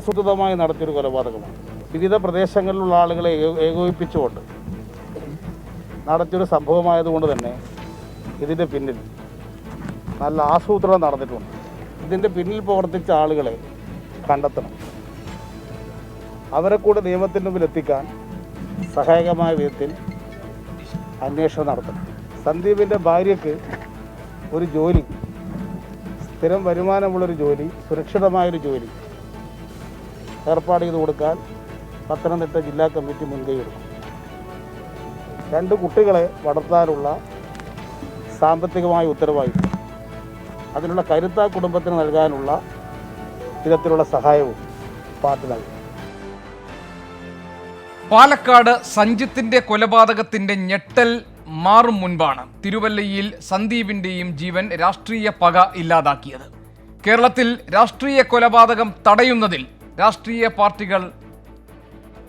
ആസൂത്രിതമായി നടത്തിയൊരു കൊലപാതകമാണ്. വിവിധ പ്രദേശങ്ങളിലുള്ള ആളുകളെ ഏകോപിപ്പിച്ചുകൊണ്ട് നടത്തിയൊരു സംഭവമായതുകൊണ്ട് തന്നെ ഇതിൻ്റെ പിന്നിൽ നല്ല ആസൂത്രണം നടന്നിട്ടുണ്ട്. ഇതിൻ്റെ പിന്നിൽ പ്രവർത്തിച്ച ആളുകളെ കണ്ടെത്തണം. അവരെ കൂടെ നിയമത്തിൻ്റെ മുമ്പിൽ എത്തിക്കാൻ സഹായകമായ വിധത്തിൽ അന്വേഷണം നടത്തണം. സന്ദീപിൻ്റെ ഭാര്യയ്ക്ക് ഒരു ജോലി, സ്ഥിരം വരുമാനമുള്ളൊരു ജോലി, സുരക്ഷിതമായൊരു ജോലി ഏർപ്പാട് ചെയ്ത് കൊടുക്കാൻ പത്തനംതിട്ട ജില്ലാ കമ്മിറ്റി മുൻകൈയെടുക്കും. 2 കുട്ടികളെ വളർത്താനുള്ള സാമ്പത്തികമായ ഉത്തരവാദിത്വം, അതിനുള്ള കരുത്ത് ആ കുടുംബത്തിന് നൽകാനുള്ള വിധത്തിലുള്ള സഹായവും പാർട്ടി നൽകും. പാലക്കാട് സഞ്ജിത്തിന്റെ കൊലപാതകത്തിന്റെ ഞെട്ടൽ മാറും മുൻപാണ് തിരുവല്ലയിൽ സന്ദീപിന്റെയും ജീവൻ രാഷ്ട്രീയ പക ഇല്ലാതാക്കിയത്. കേരളത്തിൽ രാഷ്ട്രീയ കൊലപാതകം തടയുന്നതിൽ രാഷ്ട്രീയ പാർട്ടികൾ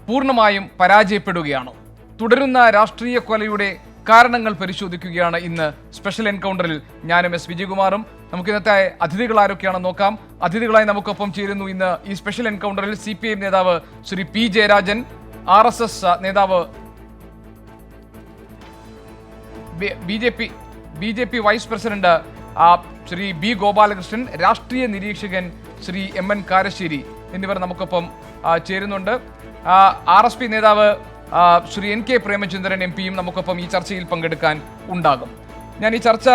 പൂർണ്ണമായും പരാജയപ്പെടുകയാണോ? തുടരുന്ന രാഷ്ട്രീയ കൊലയുടെ കാരണങ്ങൾ പരിശോധിക്കുകയാണ് ഇന്ന് സ്പെഷ്യൽ എൻകൗണ്ടറിൽ ഞാനും എസ് വിജയകുമാറും. നമുക്ക് ഇന്നത്തെ അതിഥികൾ ആരൊക്കെയാണെന്ന് നോക്കാം. അതിഥികളായി നമുക്കൊപ്പം ചേരുന്നു ഇന്ന് ഈ സ്പെഷ്യൽ എൻകൗണ്ടറിൽ CPIM നേതാവ് ശ്രീ P ജയരാജൻ, RSS നേതാവ് BJP vice president Shri B Gopalakrishnan, രാഷ്ട്രീയ നിരീക്ഷകൻ ശ്രീ MN കാരശ്ശേരി എന്നിവർ നമുക്കൊപ്പം ചേരുന്നുണ്ട്. RSP നേതാവ് ശ്രീ NK പ്രേമചന്ദ്രൻ MP-യും നമുക്കൊപ്പം ഈ ചർച്ചയിൽ പങ്കെടുക്കാൻ ഉണ്ടാകും. ഞാൻ ഈ ചർച്ച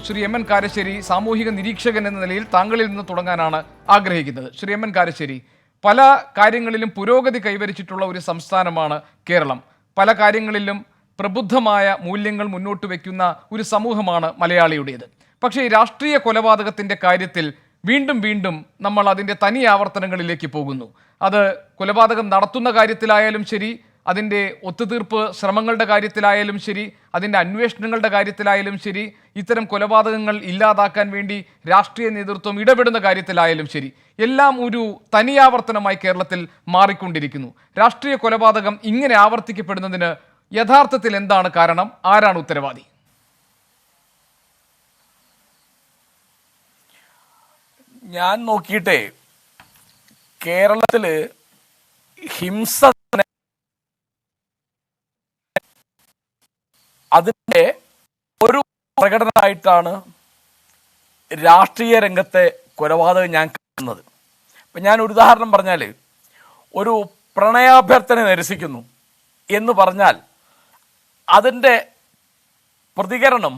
ശ്രീ MN കാരശ്ശേരി, സാമൂഹിക നിരീക്ഷകൻ എന്ന നിലയിൽ താങ്കളിൽ നിന്ന് തുടങ്ങാനാണ് ആഗ്രഹിക്കുന്നത്. ശ്രീ MN കാരശ്ശേരി, പല കാര്യങ്ങളിലും പുരോഗതി കൈവരിച്ചിട്ടുള്ള ഒരു സംസ്ഥാനമാണ് കേരളം. പല കാര്യങ്ങളിലും പ്രബുദ്ധമായ മൂല്യങ്ങൾ മുന്നോട്ട് വയ്ക്കുന്ന ഒരു സമൂഹമാണ് മലയാളിയുടേത്. പക്ഷേ ഈ രാഷ്ട്രീയ കൊലപാതകത്തിൻ്റെ കാര്യത്തിൽ വീണ്ടും വീണ്ടും നമ്മൾ അതിൻ്റെ തനി ആവർത്തനങ്ങളിലേക്ക് പോകുന്നു. അത് കൊലപാതകം നടത്തുന്ന കാര്യത്തിലായാലും ശരി, അതിൻ്റെ ഒത്തുതീർപ്പ് ശ്രമങ്ങളുടെ കാര്യത്തിലായാലും ശരി, അതിൻ്റെ അന്വേഷണങ്ങളുടെ കാര്യത്തിലായാലും ശരി, ഇത്തരം കൊലപാതകങ്ങൾ ഇല്ലാതാക്കാൻ വേണ്ടി രാഷ്ട്രീയ നേതൃത്വം ഇടപെടുന്ന കാര്യത്തിലായാലും ശരി, എല്ലാം ഒരു തനിയാവർത്തനമായി കേരളത്തിൽ മാറിക്കൊണ്ടിരിക്കുന്നു. രാഷ്ട്രീയ കൊലപാതകം ഇങ്ങനെ ആവർത്തിക്കപ്പെടുന്നതിന് യഥാർത്ഥത്തിൽ എന്താണ് കാരണം? ആരാണ് ഉത്തരവാദി? ഞാൻ നോക്കിയിട്ടേ കേരളത്തില് ഹിംസ അതിൻ്റെ ഒരു പ്രകടനമായിട്ടാണ് രാഷ്ട്രീയ രംഗത്തെ കൊലപാതകം ഞാൻ കാണുന്നത്. ഇപ്പം ഞാൻ ഒരു ഉദാഹരണം പറഞ്ഞാൽ, ഒരു പ്രണയാഭ്യർത്ഥന നിരസിക്കുന്നു എന്ന് പറഞ്ഞാൽ അതിൻ്റെ പ്രതികരണം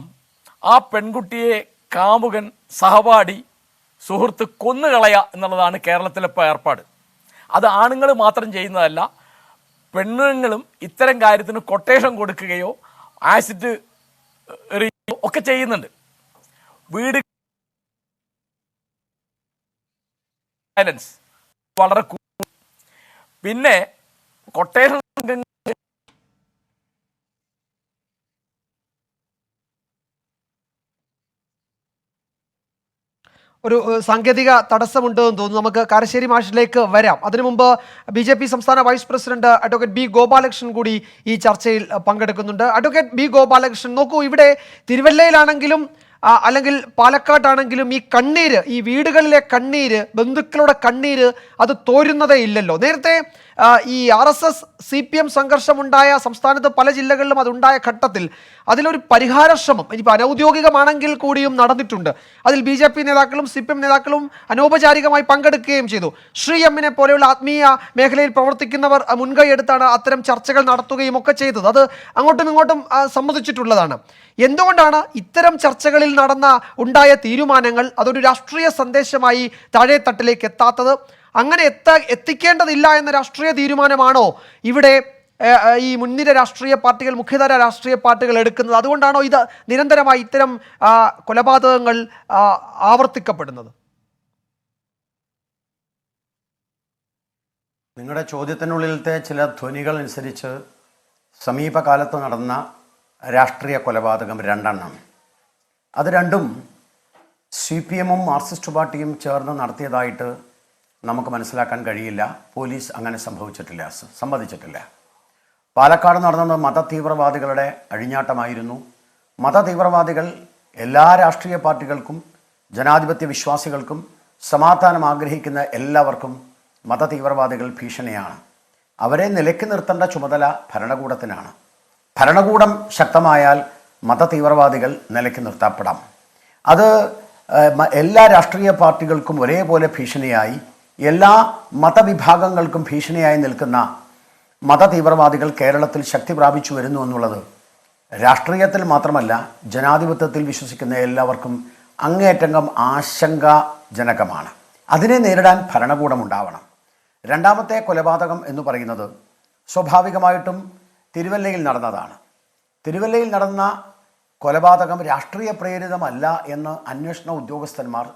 ആ പെൺകുട്ടിയെ കാമുകൻ, സഹപാഠി, സുഹൃത്ത് കൊന്നുകളയുക എന്നുള്ളതാണ് കേരളത്തിലെ ഇപ്പോൾ ഏർപ്പാട്. അത് ആണുങ്ങൾ മാത്രം ചെയ്യുന്നതല്ല, പെണ്ണുങ്ങളും ഇത്തരം കാര്യത്തിന് കൊട്ടേഷൻ കൊടുക്കുകയോ ആസിഡ് എറിയുകയോ ഒക്കെ ചെയ്യുന്നുണ്ട്. വീട് വയലൻസ് വളരെ പിന്നെ കൊട്ടേഷൻ ഒരു സാങ്കേതിക തടസ്സമുണ്ടെന്ന് തോന്നുന്നു. നമുക്ക് കാരശ്ശേരി മാഷിലേക്ക് വരാം. അതിനു മുമ്പ് BJP സംസ്ഥാന vice president advocate B Gopalakrishnan കൂടി ഈ ചർച്ചയിൽ പങ്കെടുക്കുന്നുണ്ട്. അഡ്വക്കേറ്റ് B ഗോപാലകൃഷ്ണൻ, നോക്കൂ, ഇവിടെ തിരുവല്ലയിലാണെങ്കിലും അല്ലെങ്കിൽ പാലക്കാട്ടാണെങ്കിലും ഈ കണ്ണീര്, ഈ വീടുകളിലെ കണ്ണീര്, ബന്ധുക്കളുടെ കണ്ണീര് അത് തോരുന്നതേ ഇല്ലല്ലോ. നേരത്തെ ഈ RSS CPM സംഘർഷമുണ്ടായ സംസ്ഥാനത്ത് പല ജില്ലകളിലും അതുണ്ടായ ഘട്ടത്തിൽ അതിലൊരു പരിഹാരശ്രമം ഇനിയിപ്പോൾ അനൗദ്യോഗികമാണെങ്കിൽ കൂടിയും നടന്നിട്ടുണ്ട്. അതിൽ BJP നേതാക്കളും CPM നേതാക്കളും അനൗപചാരികമായി പങ്കെടുക്കുകയും ചെയ്തു. ശ്രീ എമ്മിനെ പോലെയുള്ള ആത്മീയ മേഖലയിൽ പ്രവർത്തിക്കുന്നവർ മുൻകൈ എടുത്താണ് അത്തരം ചർച്ചകൾ നടത്തുകയും ഒക്കെ ചെയ്തത്. അത് അങ്ങോട്ടും ഇങ്ങോട്ടും സമ്മതിച്ചിട്ടുള്ളതാണ്. എന്തുകൊണ്ടാണ് ഇത്തരം ചർച്ചകളിൽ ഉണ്ടായ തീരുമാനങ്ങൾ അതൊരു രാഷ്ട്രീയ സന്ദേശമായി താഴെത്തട്ടിലേക്ക് എത്താത്തത്? അങ്ങനെ എത്തിക്കേണ്ടതില്ല എന്ന രാഷ്ട്രീയ തീരുമാനമാണോ ഇവിടെ ഈ മുൻനിര രാഷ്ട്രീയ പാർട്ടികൾ, മുഖ്യധാര രാഷ്ട്രീയ പാർട്ടികൾ എടുക്കുന്നത്? അതുകൊണ്ടാണോ ഇത് നിരന്തരമായി ഇത്തരം കൊലപാതകങ്ങൾ ആവർത്തിക്കപ്പെടുന്നത്? നിങ്ങളുടെ ചോദ്യത്തിനുള്ളിലത്തെ ചില ധ്വനികൾ അനുസരിച്ച് സമീപകാലത്ത് നടന്ന രാഷ്ട്രീയ കൊലപാതകം 2 അത് രണ്ടും CPM-ഉം മാർക്സിസ്റ്റ് പാർട്ടിയും ചേർന്ന് നടത്തിയതായിട്ട് നമുക്ക് മനസ്സിലാക്കാൻ കഴിയില്ല. പോലീസ് അങ്ങനെ സമ്മതിച്ചിട്ടില്ല. പാലക്കാട് നടന്നത് മതതീവ്രവാദികളുടെ അഴിഞ്ഞാട്ടമായിരുന്നു. മതതീവ്രവാദികൾ എല്ലാ രാഷ്ട്രീയ പാർട്ടികൾക്കും, ജനാധിപത്യ വിശ്വാസികൾക്കും, സമാധാനം ആഗ്രഹിക്കുന്ന എല്ലാവർക്കും മതതീവ്രവാദികൾ ഭീഷണിയാണ്. അവരെ നിലയ്ക്ക് നിർത്തേണ്ട ചുമതല ഭരണകൂടത്തിനാണ്. ഭരണകൂടം ശക്തമായാൽ മതതീവ്രവാദികൾ നിലയ്ക്ക് നിർത്തപ്പെടാം. അത് എല്ലാ രാഷ്ട്രീയ പാർട്ടികൾക്കും ഒരേപോലെ ഭീഷണിയായി, എല്ലാ മതവിഭാഗങ്ങൾക്കും ഭീഷണിയായി നിൽക്കുന്ന മതതീവ്രവാദികൾ കേരളത്തിൽ ശക്തി പ്രാപിച്ചു വരുന്നു എന്നുള്ളത് രാഷ്ട്രീയത്തിൽ മാത്രമല്ല ജനാധിപത്യത്തിൽ വിശ്വസിക്കുന്ന എല്ലാവർക്കും അങ്ങേയറ്റം ആശങ്കാജനകമാണ്. അതിനെ നേരിടാൻ ഭരണകൂടമുണ്ടാവണം. രണ്ടാമത്തെ കൊലപാതകം എന്ന് പറയുന്നത് സ്വാഭാവികമായിട്ടും തിരുവല്ലയിൽ നടന്നതാണ്. തിരുവല്ലയിൽ നടന്ന കൊലപാതകം രാഷ്ട്രീയ പ്രേരിതമല്ല എന്ന് അന്വേഷണ ഉദ്യോഗസ്ഥന്മാർ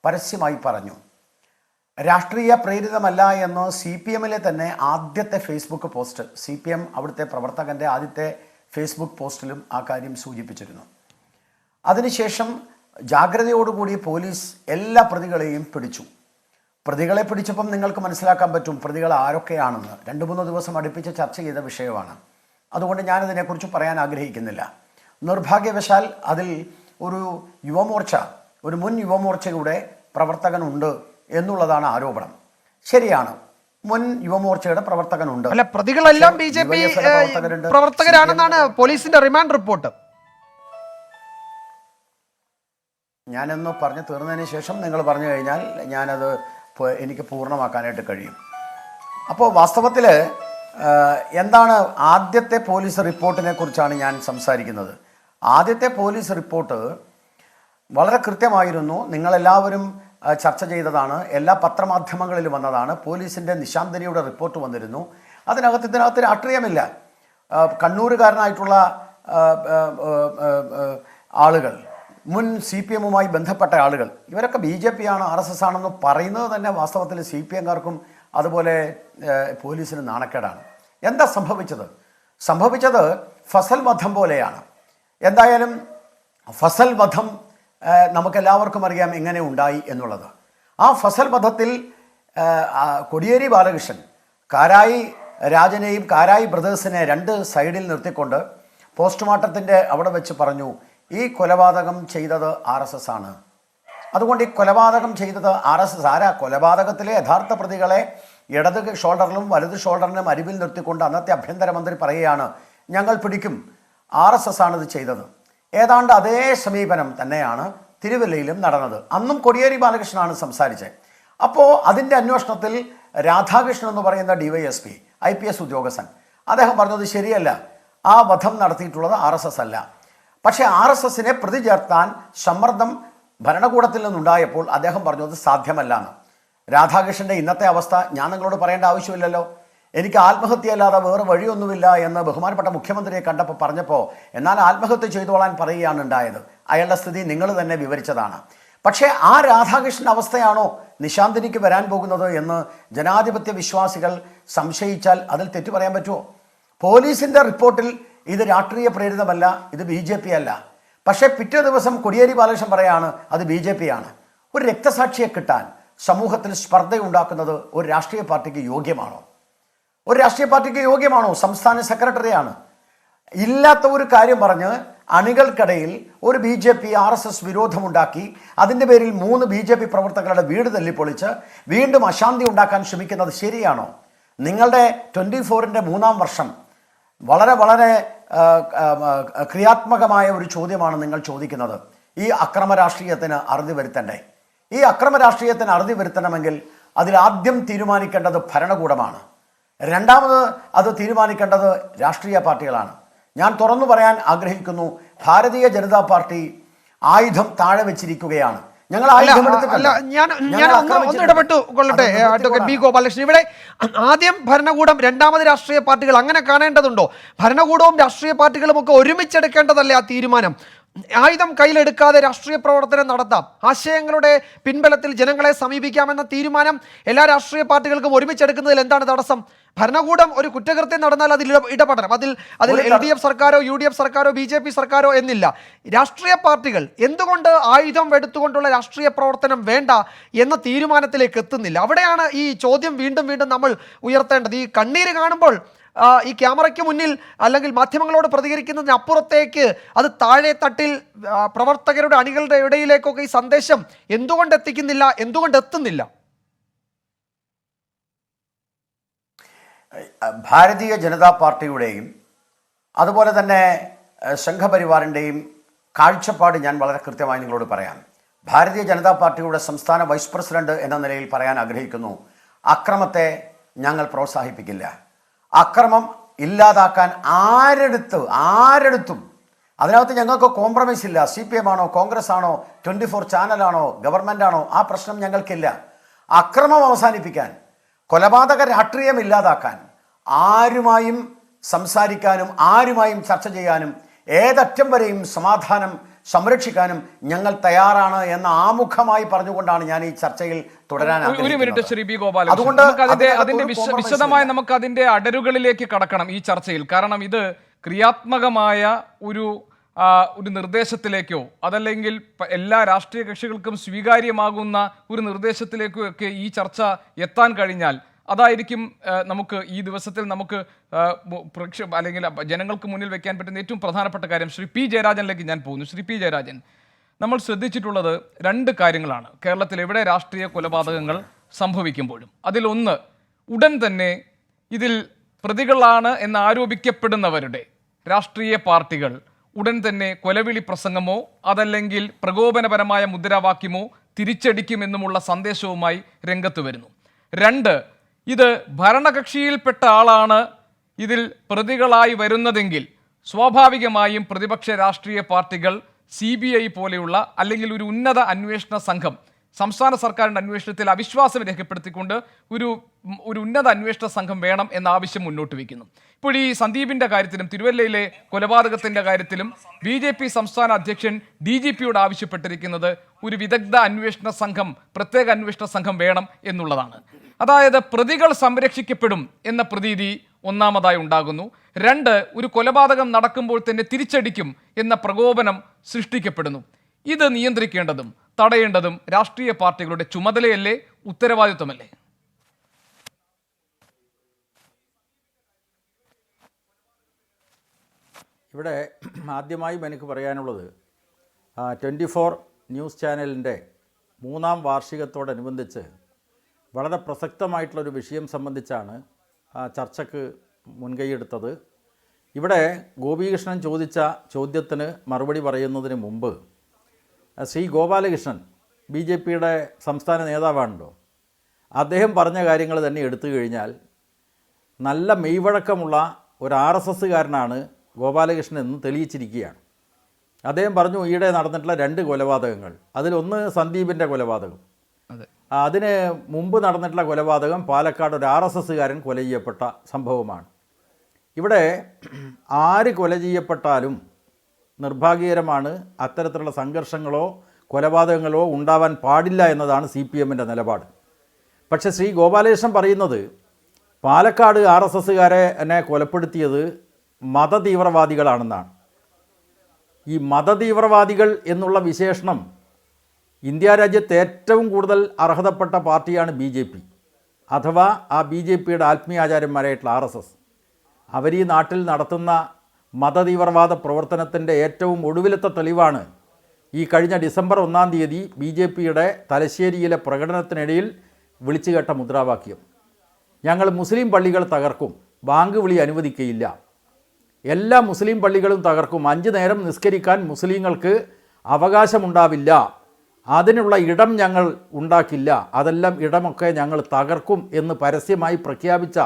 പരസ്യമായി പറഞ്ഞു. രാഷ്ട്രീയ പ്രേരിതമല്ല എന്ന് CPM-ലെ തന്നെ ആദ്യത്തെ ഫേസ്ബുക്ക് പോസ്റ്റ്, CPM അവിടുത്തെ പ്രവർത്തകൻ്റെ ആദ്യത്തെ ഫേസ്ബുക്ക് പോസ്റ്റിലും ആ കാര്യം സൂചിപ്പിച്ചിരുന്നു. അതിനുശേഷം ജാഗ്രതയോടുകൂടി പോലീസ് എല്ലാ പ്രതികളെയും പിടിച്ചു. പ്രതികളെ പിടിച്ചപ്പം നിങ്ങൾക്ക് മനസ്സിലാക്കാൻ പറ്റും പ്രതികൾ ആരൊക്കെയാണെന്ന്. 2-3 ദിവസം അടുപ്പിച്ച് ചർച്ച ചെയ്ത വിഷയമാണ്. അതുകൊണ്ട് ഞാനതിനെക്കുറിച്ച് പറയാൻ ആഗ്രഹിക്കുന്നില്ല. നിർഭാഗ്യവശാൽ അതിൽ ഒരു മുൻ യുവമോർച്ചയുടെ പ്രവർത്തകനുണ്ട് എന്നുള്ളതാണ് ആരോപണം. ശരിയാണ്, മുൻ യുവമോർച്ചയുടെ പ്രവർത്തകനുണ്ട്. അല്ല, പ്രതികളെല്ലാം BJP പ്രവർത്തകരാണെന്നാണ് പോലീസിന്റെ റിമാൻഡ് റിപ്പോർട്ട്. ഞാനൊന്ന് പറഞ്ഞു തീർന്നതിന് ശേഷം നിങ്ങൾ പറഞ്ഞു കഴിഞ്ഞാൽ ഞാനത് എനിക്ക് പൂർണ്ണമാക്കാനായിട്ട് കഴിയും. അപ്പോൾ വാസ്തവത്തിൽ എന്താണ് ആദ്യത്തെ പോലീസ് റിപ്പോർട്ടിനെ കുറിച്ചാണ് ഞാൻ സംസാരിക്കുന്നത്. ആദ്യത്തെ പോലീസ് റിപ്പോർട്ട് വളരെ കൃത്യമായിരുന്നു. നിങ്ങളെല്ലാവരും ചർച്ച ചെയ്തതാണ്, എല്ലാ പത്രമാധ്യമങ്ങളിലും വന്നതാണ്. പോലീസിൻ്റെ നിശാന്തനിയുടെ റിപ്പോർട്ട് വന്നിരുന്നു. ഇതിനകത്ത് രാഷ്ട്രീയമില്ല. കണ്ണൂരുകാരനായിട്ടുള്ള ആളുകൾ, മുൻ CPM-മായി ബന്ധപ്പെട്ട ആളുകൾ, ഇവരൊക്കെ BJP ആണ്, RSS ആണെന്ന് പറയുന്നത് തന്നെ വാസ്തവത്തിൽ CPM-കാർക്കും അതുപോലെ പോലീസിന് നാണക്കേടാണ്. എന്താ സംഭവിച്ചത് ഫസൽ വധം പോലെയാണ്. എന്തായാലും ഫസൽ വധം നമുക്കെല്ലാവർക്കും അറിയാം എങ്ങനെ ഉണ്ടായി എന്നുള്ളത്. ആ ഫസൽ വധത്തിൽ കോടിയേരി ബാലകൃഷ്ണൻ കാരായി രാജനെയും കാരായി ബ്രദേഴ്സിനെ 2 സൈഡിൽ നിർത്തിക്കൊണ്ട് പോസ്റ്റ്മോർട്ടത്തിൻ്റെ അവിടെ വെച്ച് പറഞ്ഞു, ഈ കൊലപാതകം ചെയ്തത് RSS ആണ്. അതുകൊണ്ട് ഈ കൊലപാതകം ചെയ്തത് RSS. ആരാ? കൊലപാതകത്തിലെ യഥാർത്ഥ പ്രതികളെ ഇടത് ഷോൾഡറിലും വലത് ഷോൾഡറിനും അരിവിൽ നിർത്തിക്കൊണ്ട് അന്നത്തെ ആഭ്യന്തരമന്ത്രി പറയുകയാണ്, ഞങ്ങൾ പിടിക്കും, RSS ആണിത് ചെയ്തത്. ഏതാണ്ട് അതേ സമീപനം തന്നെയാണ് തിരുവല്ലയിലും നടന്നത്. അന്നും കോടിയേരി ബാലകൃഷ്ണനാണ് സംസാരിച്ചത്. അപ്പോൾ അതിൻ്റെ അന്വേഷണത്തിൽ രാധാകൃഷ്ണൻ എന്ന് പറയുന്ന DYSP IPS ഉദ്യോഗസ്ഥൻ അദ്ദേഹം പറഞ്ഞത് ശരിയല്ല, ആ വധം നടത്തിയിട്ടുള്ളത് RSS അല്ല. പക്ഷേ RSS-നെ പ്രതി ചേർത്താൻ സമ്മർദ്ദം ഭരണകൂടത്തിൽ നിന്നുണ്ടായപ്പോൾ അദ്ദേഹം പറഞ്ഞത് സാധ്യമല്ല എന്ന്. രാധാകൃഷ്ണൻ്റെ ഇന്നത്തെ അവസ്ഥ ഞാൻ നിങ്ങളോട് പറയേണ്ട ആവശ്യമില്ലല്ലോ. എനിക്ക് ആത്മഹത്യയല്ലാതെ വേറെ വഴിയൊന്നുമില്ല എന്ന് ബഹുമാനപ്പെട്ട മുഖ്യമന്ത്രിയെ കണ്ടപ്പോൾ പറഞ്ഞപ്പോൾ എന്നാൽ ആത്മഹത്യ ചെയ്തോളാൻ പറയുകയാണ് ഉണ്ടായത്. അയാളുടെ സ്ഥിതി നിങ്ങൾ തന്നെ വിവരിച്ചതാണ്. പക്ഷേ ആ രാധാകൃഷ്ണൻ അവസ്ഥയാണോ നിശാന്തിനിക്ക് വരാൻ പോകുന്നത് എന്ന് ജനാധിപത്യ വിശ്വാസികൾ സംശയിച്ചാൽ അതിൽ തെറ്റു പറയാൻ പറ്റുമോ? പോലീസിൻ്റെ റിപ്പോർട്ടിൽ ഇത് രാഷ്ട്രീയ പ്രേരിതമല്ല, ഇത് BJP അല്ല. പക്ഷേ പിറ്റേ ദിവസം കോടിയേരി ബാലകൃഷ്ണൻ പറയാണ് അത് BJP ആണ്. ഒരു രക്തസാക്ഷിയെ കിട്ടാൻ സമൂഹത്തിൽ സ്പർദ്ധയുണ്ടാക്കുന്നത് ഒരു രാഷ്ട്രീയ പാർട്ടിക്ക് യോഗ്യമാണോ? സംസ്ഥാന സെക്രട്ടറിയാണ്. ഇല്ലാത്ത ഒരു കാര്യം പറഞ്ഞ് അണികൾക്കിടയിൽ ഒരു BJP RSS വിരോധമുണ്ടാക്കി അതിൻ്റെ പേരിൽ 3 BJP പ്രവർത്തകരുടെ വീട് തല്ലിപ്പൊളിച്ച് വീണ്ടും അശാന്തി ഉണ്ടാക്കാൻ ശ്രമിക്കുന്നത് ശരിയാണോ? നിങ്ങളുടെ 24-ൻ്റെ 3-ാം വർഷം വളരെ വളരെ ക്രിയാത്മകമായ ഒരു ചോദ്യമാണ് നിങ്ങൾ ചോദിക്കുന്നത്. ഈ അക്രമ രാഷ്ട്രീയത്തിന് അറുതി വരുത്തണ്ടേ? ഈ അക്രമ രാഷ്ട്രീയത്തിന് അറുതി വരുത്തണമെങ്കിൽ അതിലാദ്യം തീരുമാനിക്കേണ്ടത് ഭരണകൂടമാണ്. രണ്ടാമത് അത് തീരുമാനിക്കേണ്ടത് രാഷ്ട്രീയ പാർട്ടികളാണ്. ഞാൻ തുറന്നു പറയാൻ ആഗ്രഹിക്കുന്നു, ഭാരതീയ ജനതാ പാർട്ടി ആയുധം താഴെ വെച്ചിരിക്കുകയാണ്. ഞങ്ങൾ ഇടപെട്ടുകൊള്ളട്ടെ അഡ്വക്കേറ്റ് ബി ഗോപാലകൃഷ്ണൻ. ഇവിടെ ആദ്യം ഭരണകൂടം, രണ്ടാമത് രാഷ്ട്രീയ പാർട്ടികൾ, അങ്ങനെ കാണേണ്ടതുണ്ടോ? ഭരണകൂടവും രാഷ്ട്രീയ പാർട്ടികളും ഒക്കെ ഒരുമിച്ചെടുക്കേണ്ടതല്ലേ ആ തീരുമാനം? ആയുധം കയ്യിലെടുക്കാതെ രാഷ്ട്രീയ പ്രവർത്തനം നടത്താം, ആശയങ്ങളുടെ പിൻബലത്തിൽ ജനങ്ങളെ സമീപിക്കാമെന്ന തീരുമാനം എല്ലാ രാഷ്ട്രീയ പാർട്ടികൾക്കും ഒരുമിച്ചെടുക്കുന്നതിൽ എന്താണ് തടസ്സം? ഭരണകൂടം ഒരു കുറ്റകൃത്യം നടന്നാൽ അതിൽ ഇടപെടണം. അതിൽ LDF സർക്കാരോ UDF സർക്കാരോ BJP സർക്കാരോ എന്നില്ല. രാഷ്ട്രീയ പാർട്ടികൾ എന്തുകൊണ്ട് ആയുധം എടുത്തുകൊണ്ടുള്ള രാഷ്ട്രീയ പ്രവർത്തനം വേണ്ട എന്ന തീരുമാനത്തിലേക്ക് എത്തുന്നില്ല? അവിടെയാണ് ഈ ചോദ്യം വീണ്ടും വീണ്ടും നമ്മൾ ഉയർത്തേണ്ടത്. ഈ കണ്ണീര് കാണുമ്പോൾ ഈ ക്യാമറയ്ക്ക് മുന്നിൽ അല്ലെങ്കിൽ മാധ്യമങ്ങളോട് പ്രതികരിക്കുന്നതിന് അപ്പുറത്തേക്ക് അത് താഴെ തട്ടിൽ പ്രവർത്തകരുടെ അണികളുടെ ഇടയിലേക്കൊക്കെ ഈ സന്ദേശം എന്തുകൊണ്ട് എത്തിക്കുന്നില്ല, എന്തുകൊണ്ട് എത്തുന്നില്ല? ഭാരതീയ ജനതാ പാർട്ടിയുടെയും അതുപോലെ തന്നെ സംഘപരിവാറിൻ്റെയും കാഴ്ചപ്പാട് ഞാൻ വളരെ കൃത്യമായി നിങ്ങളോട് പറയാം. ഭാരതീയ ജനതാ പാർട്ടിയുടെ സംസ്ഥാന വൈസ് പ്രസിഡന്റ് എന്ന നിലയിൽ പറയാൻ ആഗ്രഹിക്കുന്നു, അക്രമത്തെ ഞങ്ങൾ പ്രോത്സാഹിപ്പിക്കില്ല. അക്രമം ഇല്ലാതാക്കാൻ ആരെടുത്തും അതിനകത്ത് ഞങ്ങൾക്ക് കോംപ്രമൈസ് ഇല്ല. CPM ആണോ, കോൺഗ്രസ് ആണോ, 24 ചാനലാണോ, ഗവൺമെൻറ് ആണോ, ആ പ്രശ്നം ഞങ്ങൾക്കില്ല. അക്രമം അവസാനിപ്പിക്കാൻ, കൊലപാതക രാഷ്ട്രീയം ഇല്ലാതാക്കാൻ ആരുമായും സംസാരിക്കാനും ആരുമായും ചർച്ച ചെയ്യാനും ഏതറ്റം വരെയും സമാധാനം സംരക്ഷിക്കാനും ഞങ്ങൾ തയ്യാറാണ് എന്ന് ആമുഖമായി പറഞ്ഞുകൊണ്ടാണ് ഞാൻ ഈ ചർച്ചയിൽ തുടരാൻ ഒരു മിനിറ്റ് ശ്രീ ബി ഗോപാലകൃഷ്ണൻ, അതിന്റെ വിശദമായി നമുക്ക് അതിന്റെ അടരുകളിലേക്ക് കടക്കണം ഈ ചർച്ചയിൽ. കാരണം ഇത് ക്രിയാത്മകമായ ഒരു നിർദ്ദേശത്തിലേക്കോ അതല്ലെങ്കിൽ എല്ലാ രാഷ്ട്രീയ കക്ഷികൾക്കും സ്വീകാര്യമാകുന്ന ഒരു നിർദ്ദേശത്തിലേക്കോ ഒക്കെ ഈ ചർച്ച എത്താൻ കഴിഞ്ഞാൽ അതായിരിക്കും നമുക്ക് ഈ ദിവസത്തിൽ നമുക്ക് അല്ലെങ്കിൽ ജനങ്ങൾക്ക് മുന്നിൽ വെക്കാൻ പറ്റുന്ന ഏറ്റവും പ്രധാനപ്പെട്ട കാര്യം. ശ്രീ പി ജയരാജനിലേക്ക് ഞാൻ പോകുന്നു. ശ്രീ പി ജയരാജൻ, നമ്മൾ ശ്രദ്ധിച്ചിട്ടുള്ളത് 2 കാര്യങ്ങളാണ് കേരളത്തിൽ എവിടെ രാഷ്ട്രീയ കൊലപാതകങ്ങൾ സംഭവിക്കുമ്പോഴും. അതിലൊന്ന്, ഉടൻ തന്നെ ഇതിൽ പ്രതികളാണ് എന്ന് ആരോപിക്കപ്പെടുന്നവരുടെ രാഷ്ട്രീയ പാർട്ടികൾ ഉടൻ തന്നെ കൊലവിളി പ്രസംഗമോ അതല്ലെങ്കിൽ പ്രകോപനപരമായ മുദ്രാവാക്യമോ തിരിച്ചടിക്കുമെന്നുമുള്ള സന്ദേശവുമായി രംഗത്ത് വരുന്നു. 2, ഇത് ഭരണകക്ഷിയിൽപ്പെട്ട ആളാണ് ഇതിൽ പ്രതികളായി വരുന്നതെങ്കിൽ സ്വാഭാവികമായും പ്രതിപക്ഷ രാഷ്ട്രീയ പാർട്ടികൾ CBI പോലെയുള്ള അല്ലെങ്കിൽ ഒരു ഉന്നത അന്വേഷണ സംഘം, സംസ്ഥാന സർക്കാരിൻ്റെ അന്വേഷണത്തിൽ അവിശ്വാസം രേഖപ്പെടുത്തിക്കൊണ്ട് ഒരു ഉന്നത അന്വേഷണ സംഘം വേണം എന്ന ആവശ്യം മുന്നോട്ട് വയ്ക്കുന്നു. ഇപ്പോൾ ഈ സന്ദീപിൻ്റെ കാര്യത്തിലും തിരുവല്ലയിലെ കൊലപാതകത്തിൻ്റെ കാര്യത്തിലും BJP സംസ്ഥാന അധ്യക്ഷൻ DGPയോട് ആവശ്യപ്പെട്ടിരിക്കുന്നത് ഒരു വിദഗ്ധ അന്വേഷണ സംഘം, പ്രത്യേക അന്വേഷണ സംഘം വേണം എന്നുള്ളതാണ്. അതായത് പ്രതികൾ സംരക്ഷിക്കപ്പെടും എന്ന പ്രതീതി ഒന്നാമതായി ഉണ്ടാകുന്നു. 2, ഒരു കൊലപാതകം നടക്കുമ്പോൾ തന്നെ തിരിച്ചടിക്കും എന്ന പ്രകോപനം സൃഷ്ടിക്കപ്പെടുന്നു. ഇത് നിയന്ത്രിക്കേണ്ടതും തടയേണ്ടതും രാഷ്ട്രീയ പാർട്ടികളുടെ ചുമതലയല്ലേ, ഉത്തരവാദിത്വമല്ലേ? ഇവിടെ ആദ്യമായും എനിക്ക് പറയാനുള്ളത് 24 ന്യൂസ് ചാനലിൻ്റെ 3ാം വാർഷികത്തോടനുബന്ധിച്ച് വളരെ പ്രസക്തമായിട്ടുള്ളൊരു വിഷയം സംബന്ധിച്ചാണ് ചർച്ചയ്ക്ക് മുൻകൈയെടുത്തത്. ഇവിടെ ഗോപികൃഷ്ണൻ ചോദിച്ച ചോദ്യത്തിന് മറുപടി പറയുന്നതിന് മുമ്പ് ശ്രീ ഗോപാലകൃഷ്ണൻ BJPയുടെ സംസ്ഥാന നേതാവാണല്ലോ, അദ്ദേഹം പറഞ്ഞ കാര്യങ്ങൾ തന്നെ എടുത്തു കഴിഞ്ഞാൽ നല്ല മെയ്വഴക്കമുള്ള ഒരു RSSകാരനാണ് ഗോപാലകൃഷ്ണൻ എന്ന് തെളിയിച്ചിരിക്കുകയാണ്. അദ്ദേഹം പറഞ്ഞു ഈയിടെ നടന്നിട്ടുള്ള 2 കൊലപാതകങ്ങൾ, അതിലൊന്ന് സന്ദീപിൻ്റെ കൊലപാതകം, അതിന് മുമ്പ് നടന്നിട്ടുള്ള കൊലപാതകം പാലക്കാട് ഒരു RSSകാരൻ കൊല ചെയ്യപ്പെട്ട സംഭവമാണ്. ഇവിടെ ആര് കൊല ചെയ്യപ്പെട്ടാലും നിർഭാഗ്യകരമാണ്, അത്തരത്തിലുള്ള സംഘർഷങ്ങളോ കൊലപാതകങ്ങളോ ഉണ്ടാവാൻ പാടില്ല എന്നതാണ് CPMൻ്റെ നിലപാട്. പക്ഷേ ശ്രീ ഗോപാലകൃഷ്ണൻ പറയുന്നത് പാലക്കാട് RSSകാരെ കൊലപ്പെടുത്തിയത് മതതീവ്രവാദികളാണെന്നാണ്. ഈ മതതീവ്രവാദികൾ എന്നുള്ള വിശേഷണം ഇന്ത്യ രാജ്യത്ത് ഏറ്റവും കൂടുതൽ അർഹതപ്പെട്ട പാർട്ടിയാണ് BJP, അഥവാ ആ BJPയുടെ ആത്മീയാചാര്യന്മാരായിട്ടുള്ള RSS. അവർ ഈ നാട്ടിൽ നടത്തുന്ന മതതീവ്രവാദ പ്രവർത്തനത്തിൻ്റെ ഏറ്റവും ഒടുവിലത്തെ തെളിവാണ് ഈ കഴിഞ്ഞ ഡിസംബർ 1-ാം തീയതി BJPയുടെ തലശ്ശേരിയിലെ പ്രകടനത്തിനിടയിൽ വിളിച്ചു കേട്ട മുദ്രാവാക്യം, ഞങ്ങൾ മുസ്ലിം പള്ളികൾ തകർക്കും, ബാങ്ക് വിളി അനുവദിക്കയില്ല, എല്ലാ മുസ്ലിം പള്ളികളും തകർക്കും, 5 നേരം നിസ്കരിക്കാൻ മുസ്ലിങ്ങൾക്ക് അവകാശമുണ്ടാവില്ല, അതിനുള്ള ഇടം ഞങ്ങൾ ഉണ്ടാക്കില്ല, അതെല്ലാം ഇടമൊക്കെ ഞങ്ങൾ തകർക്കും എന്ന് പരസ്യമായി പ്രഖ്യാപിച്ച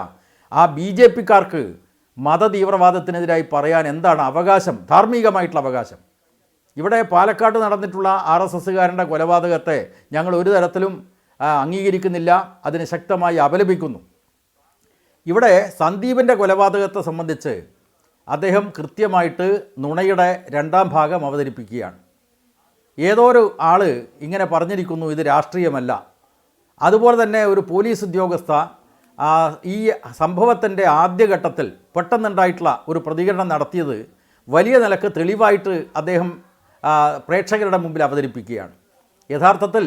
ആ BJPക്കാർക്ക് മതതീവ്രവാദത്തിനെതിരായി പറയാൻ എന്താണ് അവകാശം, ധാർമ്മികമായിട്ടുള്ള അവകാശം? ഇവിടെ പാലക്കാട് നടന്നിട്ടുള്ള RSSകാരൻ്റെ കൊലപാതകത്തെ ഞങ്ങൾ ഒരു തരത്തിലും അംഗീകരിക്കുന്നില്ല, അതിനെ ശക്തമായി അപലപിക്കുന്നു. ഇവിടെ സന്ദീപിൻ്റെ കൊലപാതകത്തെ സംബന്ധിച്ച് അദ്ദേഹം കൃത്യമായിട്ട് നുണയുടെ 2ാം ഭാഗം അവതരിപ്പിക്കുകയാണ്. ഏതൊരു ആൾ ഇങ്ങനെ പറഞ്ഞിരിക്കുന്നു ഇത് രാഷ്ട്രീയമല്ല. അതുപോലെ തന്നെ ഒരു പോലീസ് ഉദ്യോഗസ്ഥ ഈ സംഭവത്തിൻ്റെ ആദ്യഘട്ടത്തിൽ പെട്ടെന്നുണ്ടായിട്ടുള്ള ഒരു പ്രതികരണം നടത്തിയത് വലിയ നിലക്ക് തെളിവായിട്ട് അദ്ദേഹം പ്രേക്ഷകരുടെ മുമ്പിൽ അവതരിപ്പിക്കുകയാണ്. യഥാർത്ഥത്തിൽ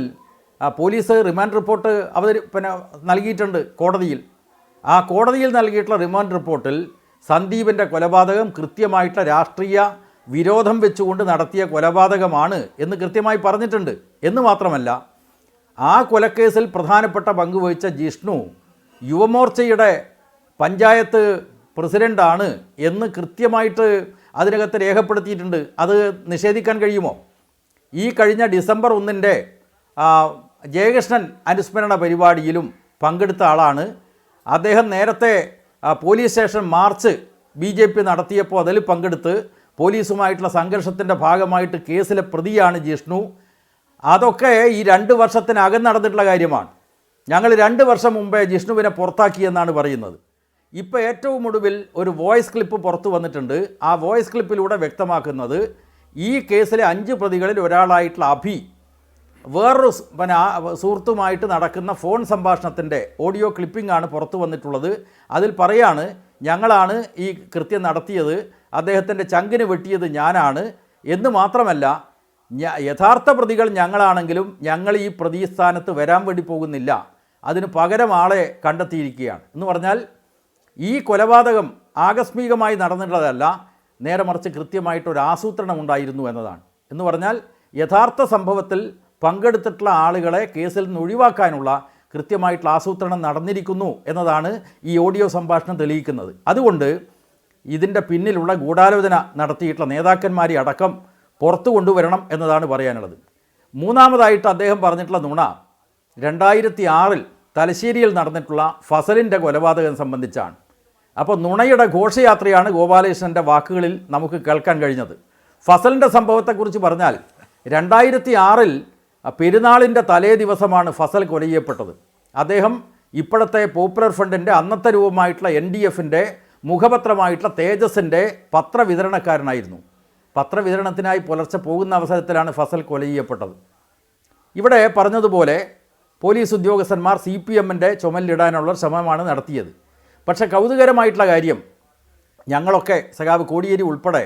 പോലീസ് റിമാൻഡ് റിപ്പോർട്ട് നൽകിയിട്ടുണ്ട് കോടതിയിൽ. ആ കോടതിയിൽ നൽകിയിട്ടുള്ള റിമാൻഡ് റിപ്പോർട്ടിൽ സന്ദീപിൻ്റെ കൊലപാതകം കൃത്യമായിട്ടുള്ള രാഷ്ട്രീയ വിരോധം വെച്ചുകൊണ്ട് നടത്തിയ കൊലപാതകമാണ് എന്ന് കൃത്യമായി പറഞ്ഞിട്ടുണ്ട്. എന്ന് മാത്രമല്ല, ആ കൊലക്കേസിൽ പ്രധാനപ്പെട്ട പങ്കുവഹിച്ച ജിഷ്ണു യുവമോർച്ചയുടെ പഞ്ചായത്ത് പ്രസിഡൻ്റാണ് എന്ന് കൃത്യമായിട്ട് അതിനകത്ത് രേഖപ്പെടുത്തിയിട്ടുണ്ട്. അത് നിഷേധിക്കാൻ കഴിയുമോ? ഈ കഴിഞ്ഞ ഡിസംബർ 1 ജയകൃഷ്ണൻ അനുസ്മരണ പരിപാടിയിലും പങ്കെടുത്ത ആളാണ്. അദ്ദേഹം നേരത്തെ പോലീസ് സ്റ്റേഷൻ മാർച്ച് BJP നടത്തിയപ്പോൾ അതിൽ പങ്കെടുത്ത് പോലീസുമായിട്ടുള്ള സംഘർഷത്തിൻ്റെ ഭാഗമായിട്ട് കേസിലെ പ്രതിയാണ് ജിഷ്ണു. അതൊക്കെ ഈ 2 വർഷത്തിനകം നടന്നിട്ടുള്ള കാര്യമാണ്. ഞങ്ങൾ 2 വർഷം മുമ്പേ ജിഷ്ണുവിനെ പുറത്താക്കിയെന്നാണ് പറയുന്നത്. ഇപ്പോൾ ഏറ്റവും ഒടുവിൽ ഒരു വോയിസ് ക്ലിപ്പ് പുറത്തു വന്നിട്ടുണ്ട്. ആ വോയിസ് ക്ലിപ്പിലൂടെ വ്യക്തമാക്കുന്നത് ഈ കേസിലെ 5 പ്രതികളിൽ ഒരാളായിട്ടുള്ള അഭി വേറൊരു സുഹൃത്തുമായിട്ട് നടക്കുന്ന ഫോൺ സംഭാഷണത്തിൻ്റെ ഓഡിയോ ക്ലിപ്പിംഗ് ആണ് പുറത്തു വന്നിട്ടുള്ളത്. അതിൽ പറയാണ്, ഞങ്ങളാണ് ഈ കൃത്യം നടത്തിയത്, അദ്ദേഹത്തിൻ്റെ ചങ്കിന് വെട്ടിയത് ഞാനാണ് എന്ന് മാത്രമല്ല, യഥാർത്ഥ പ്രതികൾ ഞങ്ങളാണെങ്കിലും ഞങ്ങൾ ഈ പ്രതിസ്ഥാനത്ത് വരാൻ വേണ്ടി പോകുന്നില്ല, അതിന് പകരം ആളെ കണ്ടെത്തിയിരിക്കുകയാണ് എന്ന് പറഞ്ഞാൽ ഈ കൊലപാതകം ആകസ്മികമായി നടന്നിട്ടുള്ളതല്ല, നേരെ മറിച്ച് കൃത്യമായിട്ടൊരു ആസൂത്രണം ഉണ്ടായിരുന്നു എന്നതാണ്. എന്ന് പറഞ്ഞാൽ യഥാർത്ഥ സംഭവത്തിൽ പങ്കെടുത്തിട്ടുള്ള ആളുകളെ കേസിൽ നിന്ന് ഒഴിവാക്കാനുള്ള കൃത്യമായിട്ടുള്ള ആസൂത്രണം നടന്നിരിക്കുന്നു എന്നതാണ് ഈ ഓഡിയോ സംഭാഷണം തെളിയിക്കുന്നത്. അതുകൊണ്ട് ഇതിൻ്റെ പിന്നിലുള്ള ഗൂഢാലോചന നടത്തിയിട്ടുള്ള നേതാക്കന്മാരെ അടക്കം പുറത്തു കൊണ്ടുവരണം എന്നതാണ് പറയാനുള്ളത്. മൂന്നാമതായിട്ട് അദ്ദേഹം പറഞ്ഞിട്ടുള്ള നുണ 2006 തലശ്ശേരിയിൽ നടന്നിട്ടുള്ള ഫസലിൻ്റെ കൊലപാതകം സംബന്ധിച്ചാണ്. അപ്പോൾ നുണയുടെ ഘോഷയാത്രയാണ് ഗോപാലകൃഷ്ണൻ്റെ വാക്കുകളിൽ നമുക്ക് കേൾക്കാൻ കഴിഞ്ഞത്. ഫസലിൻ്റെ സംഭവത്തെക്കുറിച്ച് പറഞ്ഞാൽ 2006 പെരുന്നാളിൻ്റെ തലേ ദിവസമാണ് ഫസൽ കൊല ചെയ്യപ്പെട്ടത്. അദ്ദേഹം ഇപ്പോഴത്തെ പോപ്പുലർ ഫ്രണ്ടിൻ്റെ അന്നത്തെ രൂപമായിട്ടുള്ള NDFൻ്റെ മുഖപത്രമായിട്ടുള്ള തേജസിൻ്റെ പത്രവിതരണക്കാരനായിരുന്നു. പത്രവിതരണത്തിനായി പുലർച്ചെ പോകുന്ന അവസരത്തിലാണ് ഫസൽ കൊല ചെയ്യപ്പെട്ടത്. ഇവിടെ പറഞ്ഞതുപോലെ പോലീസ് ഉദ്യോഗസ്ഥന്മാർ CPMൻ്റെ ചുമലിലിടാനുള്ള ശ്രമമാണ് നടത്തിയത്. പക്ഷേ കൗതുകരമായിട്ടുള്ള കാര്യം, ഞങ്ങളൊക്കെ സഖാവ് കോടിയേരി ഉൾപ്പെടെ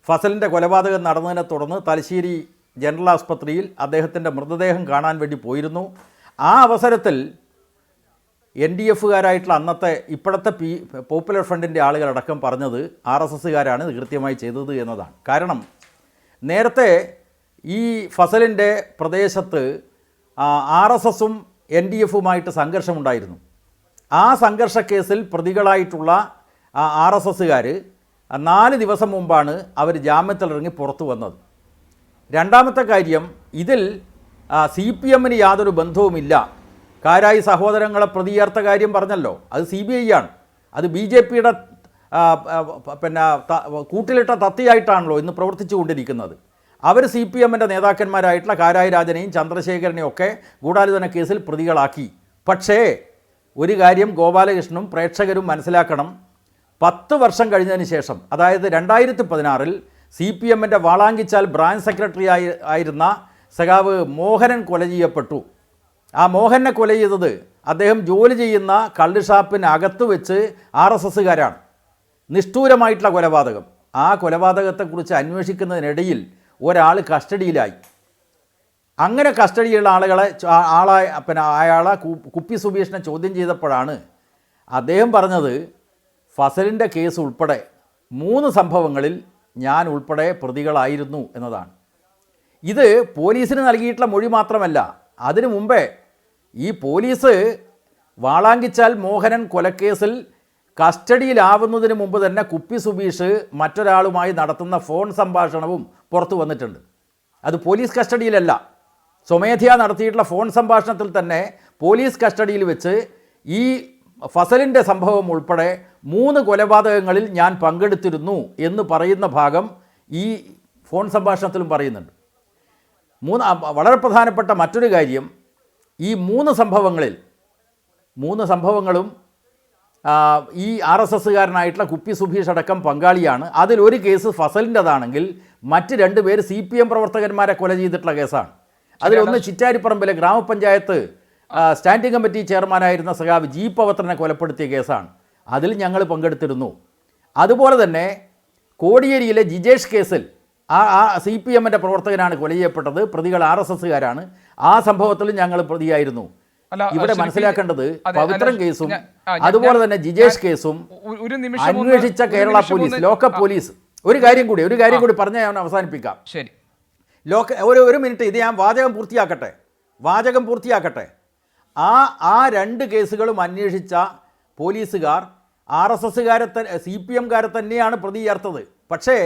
ഫസലിൻ്റെ കൊലപാതകം നടന്നതിനെ തുടർന്ന് തലശ്ശേരി ജനറൽ ആസ്പത്രിയിൽ അദ്ദേഹത്തിൻ്റെ മൃതദേഹം കാണാൻ വേണ്ടി പോയിരുന്നു. ആ അവസരത്തിൽ NDFകാരായിട്ടുള്ള അന്നത്തെ ഇപ്പോഴത്തെ പോപ്പുലർ ഫ്രണ്ടിൻ്റെ ആളുകളടക്കം പറഞ്ഞത് RSSകാരാണ് ഇത് കൃത്യമായി ചെയ്തത് എന്നതാണ്. കാരണം നേരത്തെ ഈ ഫസലിൻ്റെ പ്രദേശത്ത് RSSും NDFുമായിട്ട് സംഘർഷമുണ്ടായിരുന്നു. ആ സംഘർഷ കേസിൽ പ്രതികളായിട്ടുള്ള RSSകാർ 4 ദിവസം മുമ്പാണ് അവർ ജാമ്യത്തിലിറങ്ങി പുറത്തു വന്നത്. രണ്ടാമത്തെ കാര്യം, ഇതിൽ CPMന് യാതൊരു ബന്ധവുമില്ല. കാരായി സഹോദരങ്ങളെ പ്രതി ചേർത്ത കാര്യം പറഞ്ഞല്ലോ, അത് CBI ആണ്. അത് BJPയുടെ കൂട്ടിലിട്ട തത്തിയായിട്ടാണല്ലോ ഇന്ന് പ്രവർത്തിച്ചു കൊണ്ടിരിക്കുന്നത്. അവർ CPMൻ്റെ നേതാക്കന്മാരായിട്ടുള്ള കാരായി രാജനെയും ചന്ദ്രശേഖരനെയും ഒക്കെ ഗൂഢാലോചന കേസിൽ പ്രതികളാക്കി. പക്ഷേ ഒരു കാര്യം ഗോപാലകൃഷ്ണനും പ്രേക്ഷകരും മനസ്സിലാക്കണം, 10 വർഷം കഴിഞ്ഞതിന് ശേഷം, അതായത് 2016 CPMൻ്റെ വാളാങ്കിച്ചാൽ ബ്രാഞ്ച് സെക്രട്ടറി ആയിരുന്ന സഖാവ് മോഹനൻ കൊല ചെയ്യപ്പെട്ടു. ആ മോഹനെ കൊല ചെയ്തത് അദ്ദേഹം ജോലി ചെയ്യുന്ന കള്ളുഷാപ്പിനകത്ത് വെച്ച് RSSകാരാണ്. നിഷ്ഠൂരമായിട്ടുള്ള കൊലപാതകം. ആ കൊലപാതകത്തെക്കുറിച്ച് അന്വേഷിക്കുന്നതിനിടയിൽ ഒരാൾ കസ്റ്റഡിയിലായി. അങ്ങനെ കസ്റ്റഡിയുള്ള അയാളെ കുപ്പി സുബീഷിനെ ചോദ്യം ചെയ്തപ്പോഴാണ് അദ്ദേഹം പറഞ്ഞത് ഫസലിൻ്റെ കേസ് ഉൾപ്പെടെ 3 സംഭവങ്ങളിൽ ഞാൻ ഉൾപ്പെടെ പ്രതികളായിരുന്നു എന്നതാണ്. ഇത് പോലീസിന് നൽകിയിട്ടുള്ള മൊഴി മാത്രമല്ല, അതിനു മുമ്പേ ഈ പോലീസ് വാളാങ്കിച്ചാൽ മോഹനൻ കൊലക്കേസിൽ കസ്റ്റഡിയിലാവുന്നതിന് മുമ്പ് തന്നെ കുപ്പി സുബീഷ് മറ്റൊരാളുമായി നടത്തുന്ന ഫോൺ സംഭാഷണവും പുറത്തു വന്നിട്ടുണ്ട്. അത് പോലീസ് കസ്റ്റഡിയിലല്ല, സ്വമേധയാ നടത്തിയിട്ടുള്ള ഫോൺ സംഭാഷണത്തിൽ തന്നെ പോലീസ് കസ്റ്റഡിയിൽ വെച്ച് ഈ ഫസലിൻ്റെ സംഭവം ഉൾപ്പെടെ 3 കൊലപാതകങ്ങളിൽ ഞാൻ പങ്കെടുത്തിരുന്നു എന്ന് പറയുന്ന ഭാഗം ഈ ഫോൺ സംഭാഷണത്തിലും പറയുന്നുണ്ട്. വളരെ പ്രധാനപ്പെട്ട മറ്റൊരു കാര്യം, ഈ 3 സംഭവങ്ങളും ഈ RSSകാരനായിട്ടുള്ള കുപ്പി സുബീഷ് അടക്കം പങ്കാളിയാണ്. അതിലൊരു കേസ് ഫസലിൻ്റെതാണെങ്കിൽ മറ്റ് 2 പേര് CPM പ്രവർത്തകന്മാരെ കൊല ചെയ്തിട്ടുള്ള കേസാണ്. അതിലൊന്ന് ചിറ്റാരിപ്പറമ്പിലെ ഗ്രാമപഞ്ചായത്ത് സ്റ്റാൻഡിംഗ് കമ്മിറ്റി ചെയർമാനായിരുന്ന സഖാവ് G പവത്രനെ കൊലപ്പെടുത്തിയ കേസാണ്. അതിൽ ഞങ്ങൾ പങ്കെടുത്തിരുന്നു. അതുപോലെ തന്നെ കോടിയേരിയിലെ ജിജേഷ് കേസിൽ CPMൻ്റെ പ്രവർത്തകനാണ് കൊല ചെയ്യപ്പെട്ടത്, പ്രതികൾ RSSകാരാണ്. ആ സംഭവത്തിലും ഞങ്ങൾ പ്രതിയായിരുന്നു. ഇവിടെ മനസ്സിലാക്കേണ്ടത് പവിത്രൻ കേസും അതുപോലെ തന്നെ ജിജേഷ് കേസും അന്വേഷിച്ച കേരള പോലീസ്, ലോക്കൽ പോലീസ്. ഒരു കാര്യം കൂടി പറഞ്ഞ് ഞാൻ അവസാനിപ്പിക്കാം. ശരി, ഒരു മിനിറ്റ്, ഇത് ഞാൻ വാചകം പൂർത്തിയാക്കട്ടെ. ആ 2 കേസുകളും അന്വേഷിച്ച പോലീസുകാർ RSSകാരെ CPMകാരെ തന്നെയാണ് പ്രതി ചേർത്തത്. പക്ഷേ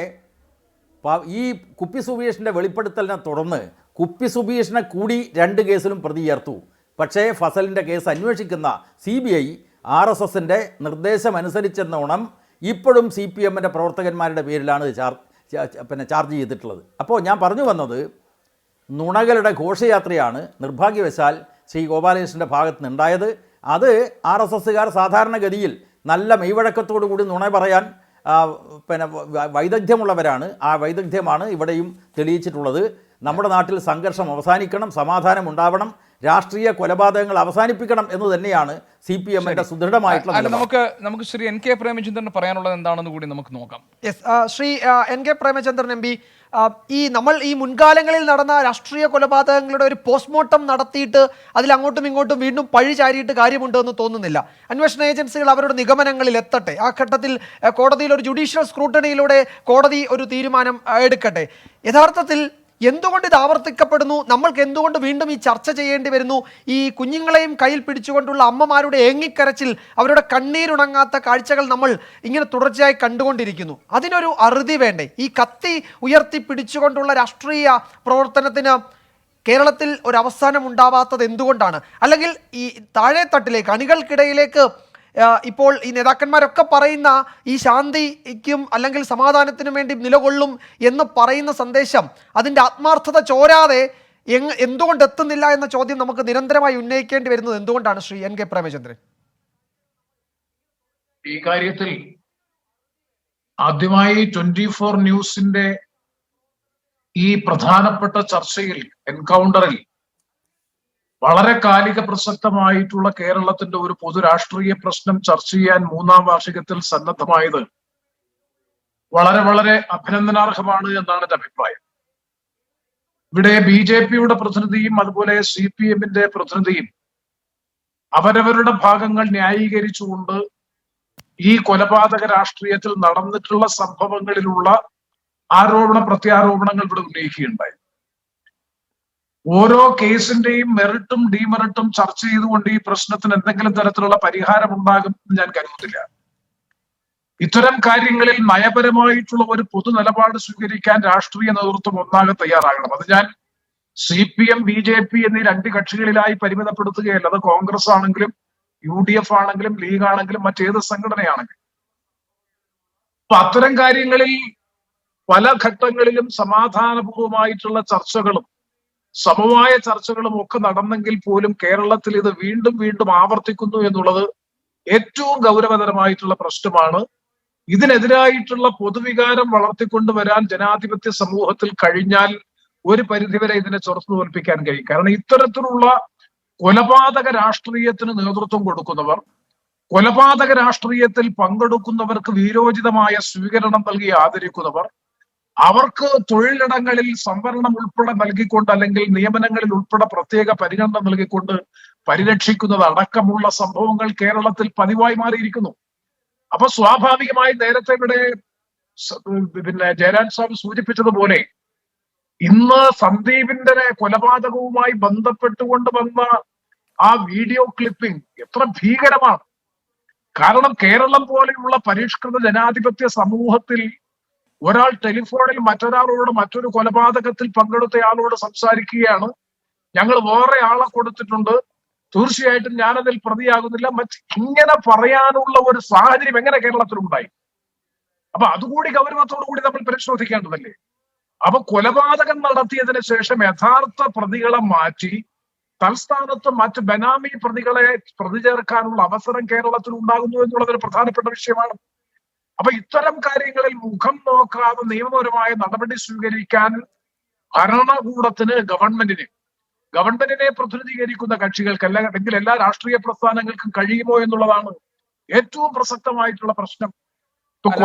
ഈ കുപ്പി സുബീഷിൻ്റെ വെളിപ്പെടുത്തലിനെ തുടർന്ന് കുപ്പി സുബീഷിനെ കൂടി 2 കേസിലും പ്രതി ചേർത്തു. പക്ഷേ ഫസലിൻ്റെ കേസ് അന്വേഷിക്കുന്ന CBI RSSൻ്റെ നിർദ്ദേശമനുസരിച്ചെന്നോണം ഇപ്പോഴും CPMൻ്റെ പ്രവർത്തകന്മാരുടെ പേരിലാണ് ചാർജ് ചെയ്തിട്ടുള്ളത്. അപ്പോൾ ഞാൻ പറഞ്ഞു വന്നത്, നുണകളുടെ ഘോഷയാത്രയാണ് നിർഭാഗ്യവശാൽ ശ്രീ ഗോപാലകൃഷ്ണൻ്റെ ഭാഗത്ത് നിന്നുണ്ടായത്. അത് RSSകാർ സാധാരണഗതിയിൽ നല്ല മെയ്വഴക്കത്തോടു കൂടി നുണ പറയാൻ വൈദഗ്ധ്യമുള്ളവരാണ്. ആ വൈദഗ്ധ്യമാണ് ഇവിടെയും തെളിയിച്ചിട്ടുള്ളത്. നമ്മുടെ നാട്ടിൽ സംഘർഷം അവസാനിക്കണം, സമാധാനം ഉണ്ടാവണം, രാഷ്ട്രീയ കൊലപാതകങ്ങൾ അവസാനിപ്പിക്കണം എന്ന് തന്നെയാണ് CPMന്റെ സുദൃഢമായിട്ടുള്ള. നമുക്ക് ശ്രീ NK പ്രേമചന്ദ്രൻ പറയാനുള്ളത് എന്താണെന്ന് കൂടി നമുക്ക് നോക്കാം. ശ്രീ NK പ്രേമചന്ദ്രൻ MP, നമ്മൾ ഈ മുൻകാലങ്ങളിൽ നടന്ന രാഷ്ട്രീയ കൊലപാതകങ്ങളുടെ ഒരു പോസ്റ്റ്മോർട്ടം നടത്തിയിട്ട് അതിൽ അങ്ങോട്ടും ഇങ്ങോട്ടും വീണ്ടും പഴി ചാരിയിട്ട് കാര്യമുണ്ടോ എന്ന് തോന്നുന്നില്ല. അന്വേഷണ ഏജൻസികൾ അവരുടെ നിഗമനങ്ങളിൽ എത്തട്ടെ. ആ ഘട്ടത്തിൽ കോടതിയിൽ ഒരു ജുഡീഷ്യൽ സ്ക്രൂട്ടണിയിലൂടെ കോടതി ഒരു തീരുമാനം എടുക്കട്ടെ. യഥാർത്ഥത്തിൽ എന്തുകൊണ്ട് ഇത് ആവർത്തിക്കപ്പെടുന്നു? നമ്മൾക്ക് എന്തുകൊണ്ട് വീണ്ടും ഈ ചർച്ച ചെയ്യേണ്ടി വരുന്നു? ഈ കുഞ്ഞുങ്ങളെയും കയ്യിൽ പിടിച്ചുകൊണ്ടുള്ള അമ്മമാരുടെ ഏങ്ങിക്കരച്ചിൽ, അവരുടെ കണ്ണീരുണങ്ങാത്ത കാഴ്ചകൾ നമ്മൾ ഇങ്ങനെ തുടർച്ചയായി കണ്ടുകൊണ്ടിരിക്കുന്നു. അതിനൊരു അറുതി വേണ്ടേ? ഈ കത്തി ഉയർത്തി പിടിച്ചുകൊണ്ടുള്ള രാഷ്ട്രീയ പ്രവർത്തനത്തിന് കേരളത്തിൽ ഒരു അവസാനം ഉണ്ടാവാത്തത് എന്തുകൊണ്ടാണ്? അല്ലെങ്കിൽ ഈ താഴെത്തട്ടിലേക്ക്, അണികൾക്കിടയിലേക്ക് ഇപ്പോൾ ഈ നേതാക്കന്മാരൊക്കെ പറയുന്ന ഈ ശാന്തിക്കും അല്ലെങ്കിൽ സമാധാനത്തിനും വേണ്ടി നിലകൊള്ളും എന്ന് പറയുന്ന സന്ദേശം, അതിൻ്റെ ആത്മാർത്ഥത ചോരാതെ എന്തുകൊണ്ട് എത്തുന്നില്ല എന്ന ചോദ്യം നമുക്ക് നിരന്തരമായി ഉന്നയിക്കേണ്ടി വരുന്നത് എന്തുകൊണ്ടാണ് ശ്രീ NK പ്രേമചന്ദ്രൻ? ഈ കാര്യത്തിൽ ആദ്യമായി 24 ന്യൂസിന്റെ ഈ പ്രധാനപ്പെട്ട ചർച്ചയിൽ, എൻകൗണ്ടറിൽ വളരെ കാലിക പ്രസക്തമായിട്ടുള്ള കേരളത്തിന്റെ ഒരു പൊതു രാഷ്ട്രീയ പ്രശ്നം ചർച്ച ചെയ്യാൻ 3ാം വാർഷികത്തിൽ സന്നദ്ധമായത് വളരെ വളരെ അഭിനന്ദനാർഹമാണ് എന്നാണ് എന്റെ അഭിപ്രായം. ഇവിടെ BJPയുടെ പ്രതിനിധിയും അതുപോലെ CPMന്റെ പ്രതിനിധിയും അവരവരുടെ ഭാഗങ്ങൾ ന്യായീകരിച്ചുകൊണ്ട് ഈ കൊലപാതക രാഷ്ട്രീയത്തിൽ നടന്നിട്ടുള്ള സംഭവങ്ങളിലുള്ള ആരോപണ പ്രത്യാരോപണങ്ങൾ ഇവിടെ ഉന്നയിക്കുകയുണ്ടായി. ഓരോ കേസിന്റെയും മെറിറ്റും ഡിമെറിറ്റും ചർച്ച ചെയ്തുകൊണ്ട് ഈ പ്രശ്നത്തിന് എന്തെങ്കിലും തരത്തിലുള്ള പരിഹാരം ഉണ്ടാകും എന്ന് ഞാൻ കരുതുന്നില്ല. ഇത്തരം കാര്യങ്ങളിൽ നയപരമായിട്ടുള്ള ഒരു പൊതു നിലപാട് സ്വീകരിക്കാൻ രാഷ്ട്രീയ നേതൃത്വം ഒന്നാകെ തയ്യാറാകണം. അത് ഞാൻ CPM BJP എന്നീ 2 കക്ഷികളിലായി പരിമിതപ്പെടുത്തുകയല്ല. അത് കോൺഗ്രസ് ആണെങ്കിലും UDF ആണെങ്കിലും ലീഗ് ആണെങ്കിലും മറ്റേത് സംഘടനയാണെങ്കിലും. അപ്പൊ അത്തരം കാര്യങ്ങളിൽ പല ഘട്ടങ്ങളിലും സമാധാനപൂർവമായിട്ടുള്ള ചർച്ചകളും സമവായ ചർച്ചകളും ഒക്കെ നടന്നെങ്കിൽ പോലും കേരളത്തിൽ ഇത് വീണ്ടും വീണ്ടും ആവർത്തിക്കുന്നു എന്നുള്ളത് ഏറ്റവും ഗൗരവതരമായിട്ടുള്ള പ്രശ്നമാണ്. ഇതിനെതിരായിട്ടുള്ള പൊതുവികാരം വളർത്തിക്കൊണ്ടുവരാൻ ജനാധിപത്യ സമൂഹത്തിൽ കഴിഞ്ഞാൽ ഒരു പരിധിവരെ ഇതിനെ ചെറുത്തു തോൽപ്പിക്കാൻ കഴിയും. കാരണം ഇത്തരത്തിലുള്ള കൊലപാതക രാഷ്ട്രീയത്തിന് നേതൃത്വം കൊടുക്കുന്നവർ, കൊലപാതക രാഷ്ട്രീയത്തിൽ പങ്കെടുക്കുന്നവർക്ക് വീരോചിതമായ സ്വീകരണം നൽകി ആദരിക്കുന്നവർ, അവർക്ക് തൊഴിലിടങ്ങളിൽ സംവരണം ഉൾപ്പെടെ നൽകിക്കൊണ്ട് അല്ലെങ്കിൽ നിയമനങ്ങളിൽ ഉൾപ്പെടെ പ്രത്യേക പരിഗണന നൽകിക്കൊണ്ട് പരിരക്ഷിക്കുന്നത് അടക്കമുള്ള സംഭവങ്ങൾ കേരളത്തിൽ പതിവായി മാറിയിരിക്കുന്നു. അപ്പൊ സ്വാഭാവികമായി നേരത്തെ ഇവിടെ ജയരാജ് സാബ് സൂചിപ്പിച്ചതുപോലെ ഇന്ന് സന്ദീപിന്റെ കൊലപാതകവുമായി ബന്ധപ്പെട്ടുകൊണ്ട് വന്ന ആ വീഡിയോ ക്ലിപ്പിംഗ് എത്ര ഭീകരമാണ്. കാരണം കേരളം പോലെയുള്ള പരിഷ്കൃത ജനാധിപത്യ സമൂഹത്തിൽ ഒരാൾ ടെലിഫോണിൽ മറ്റൊരാളോട് മറ്റൊരു കൊലപാതകത്തിൽ പങ്കെടുത്തയാളോട് സംസാരിക്കുകയാണ്, ഞങ്ങൾ വേറെ ആളെ കൊടുത്തിട്ടുണ്ട്, തീർച്ചയായിട്ടും ഞാനതിൽ പ്രതിയാകുന്നില്ല, ഇങ്ങനെ പറയാനുള്ള ഒരു സാഹചര്യം എങ്ങനെ കേരളത്തിലുണ്ടായി? അപ്പൊ അതുകൂടി ഗൗരവത്തോടു കൂടി നമ്മൾ പരിശോധിക്കേണ്ടതല്ലേ? അപ്പൊ കൊലപാതകം നടത്തിയതിനു ശേഷം യഥാർത്ഥ പ്രതികളെ മാറ്റി തൽസ്ഥാനത്ത് മറ്റ് ബനാമി പ്രതികളെ പ്രതി ചേർക്കാനുള്ള അവസരം കേരളത്തിൽ ഉണ്ടാകുന്നു എന്നുള്ളതൊരു പ്രധാനപ്പെട്ട വിഷയമാണ്. അപ്പൊ ഇത്തരം കാര്യങ്ങളിൽ മുഖം നോക്കാതെ നിയമപരമായ നടപടി സ്വീകരിക്കാൻ ഭരണകൂടത്തിന്, ഗവൺമെന്റിനെ പ്രതിനിധീകരിക്കുന്ന കക്ഷികൾക്ക് അല്ലെങ്കിൽ എല്ലാ രാഷ്ട്രീയ പ്രസ്ഥാനങ്ങൾക്കും കഴിയുമോ എന്നുള്ളതാണ് ഏറ്റവും പ്രസക്തമായിട്ടുള്ള പ്രശ്നം.